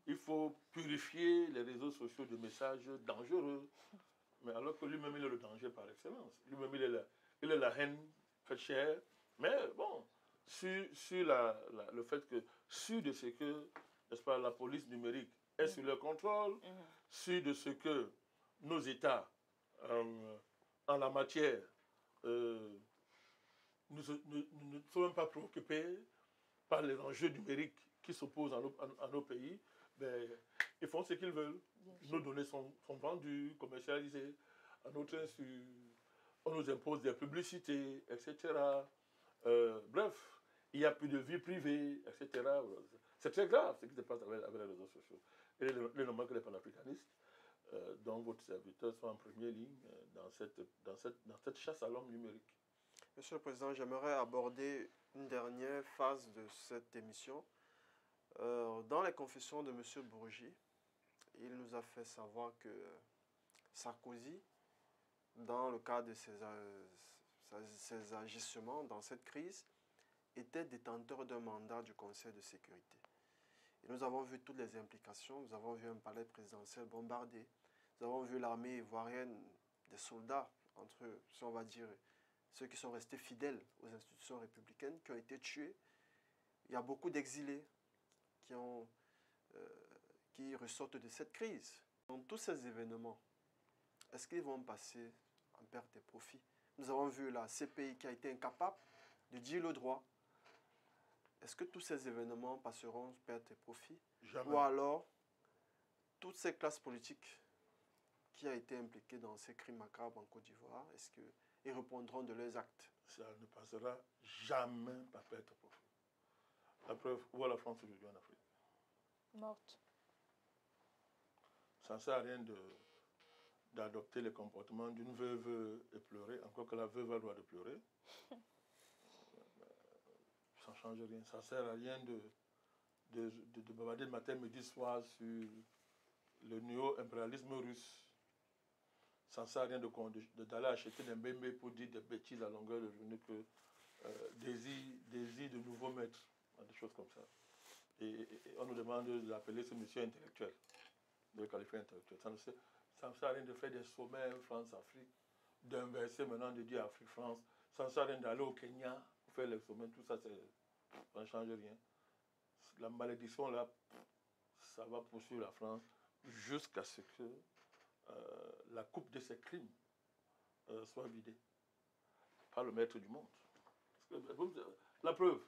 il faut purifier les réseaux sociaux de messages dangereux. Mais alors que lui-même, il est le danger par excellence. Lui-même, il est la haine faite chair. Mais bon, sur le fait que, sûr de ce que, n'est-ce pas, la police numérique est sur le contrôle, sûr de ce que nos États, en la matière, ne sont même pas préoccupés par les enjeux numériques qui s'opposent à nos pays, ben, ils font ce qu'ils veulent. Nos données sont vendues, commercialisées, à notre insu. On nous impose des publicités, etc. Bref, il n'y a plus de vie privée, etc. C'est très grave ce qui se passe avec les réseaux sociaux. Et il est normal que les panafricanistes, dont votre serviteur, soient en première ligne dans cette chasse à l'homme numérique. Monsieur le Président, j'aimerais aborder une dernière phase de cette émission. Dans les confessions de M. Bourgi, il nous a fait savoir que Sarkozy, dans le cadre de ses agissements dans cette crise, était détenteur d'un mandat du Conseil de sécurité. Et nous avons vu toutes les implications. Nous avons vu un palais présidentiel bombardé. Nous avons vu l'armée ivoirienne, des soldats, entre eux, si on va dire, ceux qui sont restés fidèles aux institutions républicaines, qui ont été tués. Il y a beaucoup d'exilés qui ressortent de cette crise. Dans tous ces événements, est-ce qu'ils vont passer en perte et profit? Nous avons vu la CPI qui a été incapable de dire le droit. Est-ce que tous ces événements passeront en perte et profit? Jamais. Ou alors, toutes ces classes politiques qui ont été impliquées dans ces crimes macabres en Côte d'Ivoire, est-ce qu'ils répondront de leurs actes? Ça ne passera jamais par perte et profit. La preuve, où est la France aujourd'hui en Afrique? Morte. Ça ne sert à rien d'adopter les comportements d'une veuve éplorée, encore que la veuve a le droit de pleurer. Ça ne change rien. Ça ne sert à rien de bavarder le matin, midi, soir sur le néo-impérialisme russe. Ça ne sert à rien d'aller acheter des mbembe pour dire des bêtises à longueur de journée que désir de nouveaux maîtres, des choses comme ça. Et on nous demande d'appeler ce monsieur intellectuel, de le qualifier intellectuel. Ça ne sert à rien de faire des sommets France-Afrique, d'inverser maintenant de dire Afrique-France. Ça ne sert à rien d'aller au Kenya pour faire les sommets, tout ça, ça ne change rien. La malédiction, là, ça va poursuivre la France jusqu'à ce que la coupe de ses crimes soit vidée par le maître du monde. Parce que, la preuve,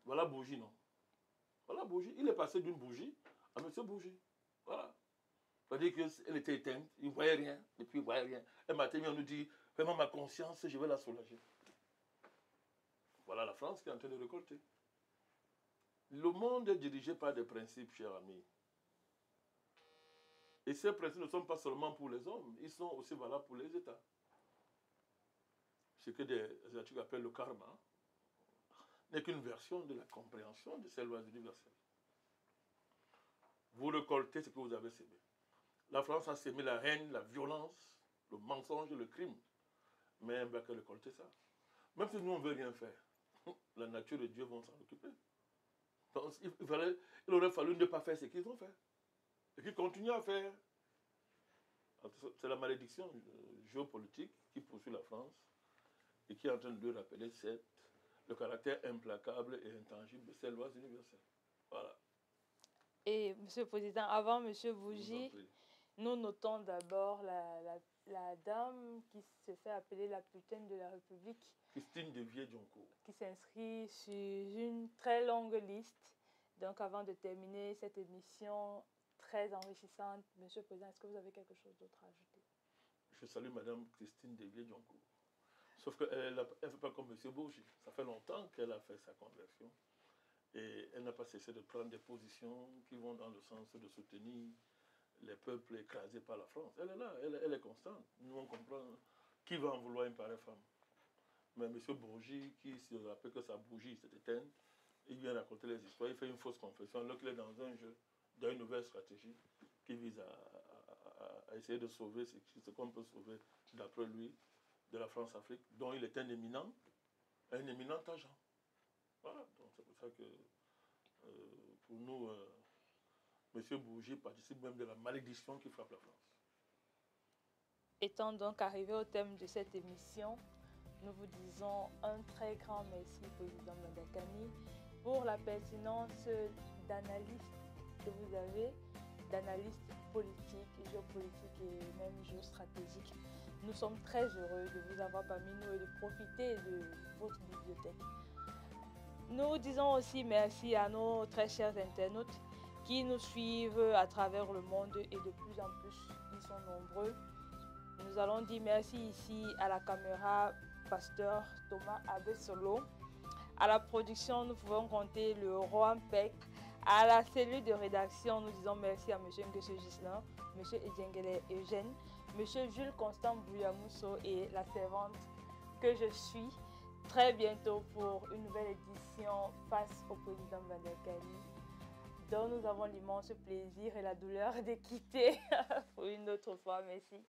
voilà Bourgi, non? Voilà Bourgi. Il est passé d'une bougie à M. Bourgi. Voilà. C'est-à-dire qu'elle était éteinte, il ne voyait rien, et puis il ne voyait rien. Un matin, on nous dit, vraiment ma conscience, je vais la soulager. Voilà la France qui est en train de récolter. Le monde est dirigé par des principes, chers amis. Et ces principes ne sont pas seulement pour les hommes, ils sont aussi valables pour les États. Ce que des Asiatiques appellent le karma n'est qu'une version de la compréhension de ces lois universelles. Vous récoltez ce que vous avez sémé. La France a sémé la haine, la violence, le mensonge, le crime. Mais elle va que récolter ça. Même si nous, on ne veut rien faire, la nature et Dieu vont s'en occuper. Donc, il aurait fallu ne pas faire ce qu'ils ont fait. Et qu'ils continuent à faire. C'est la malédiction géopolitique qui poursuit la France et qui est en train de lui rappeler le caractère implacable et intangible de ces lois universelles. Voilà. Et, Monsieur le Président, avant Monsieur Bougie, nous notons d'abord la dame qui se fait appeler la putaine de la République. Christine Devié-Dioncourt. Qui s'inscrit sur une très longue liste. Donc, avant de terminer cette émission très enrichissante, Monsieur le Président, est-ce que vous avez quelque chose d'autre à ajouter? Je salue Madame Christine Devié-Dioncourt. Sauf qu'elle ne fait pas comme M. Bourgi. Ça fait longtemps qu'elle a fait sa conversion. Et elle n'a pas cessé de prendre des positions qui vont dans le sens de soutenir les peuples écrasés par la France. Elle est là, elle est constante. Nous, on comprend qui va en vouloir une pareille femme. Mais M. Bourgi, qui se rappelle que sa bougie s'est éteinte, il vient raconter les histoires, il fait une fausse confession, alors qu'il est dans un jeu, dans une nouvelle stratégie qui vise à essayer de sauver ce qu'on peut sauver, d'après lui, de la France-Afrique, dont il est un éminent agent. Voilà, donc c'est pour ça que pour nous, M. Bourgi participe même de la malédiction qui frappe la France. Étant donc arrivé au thème de cette émission, nous vous disons un très grand merci, Président Madakani, pour la pertinence d'analyse que vous avez, d'analyse politique, géopolitique et même géostratégique. Nous sommes très heureux de vous avoir parmi nous et de profiter de votre bibliothèque. Nous disons aussi merci à nos très chers internautes qui nous suivent à travers le monde et de plus en plus, ils sont nombreux. Nous allons dire merci ici à la caméra Pasteur Thomas Abessolo. À la production, nous pouvons compter le roi Peck. À la cellule de rédaction, nous disons merci à M. Nguesho Gislain, M. Edjengele Eugène, M. Jules Constant Bouyamousso et la servante que je suis. Très bientôt pour une nouvelle édition face au président Madakani, dont nous avons l'immense plaisir et la douleur de quitter pour une autre fois. Merci.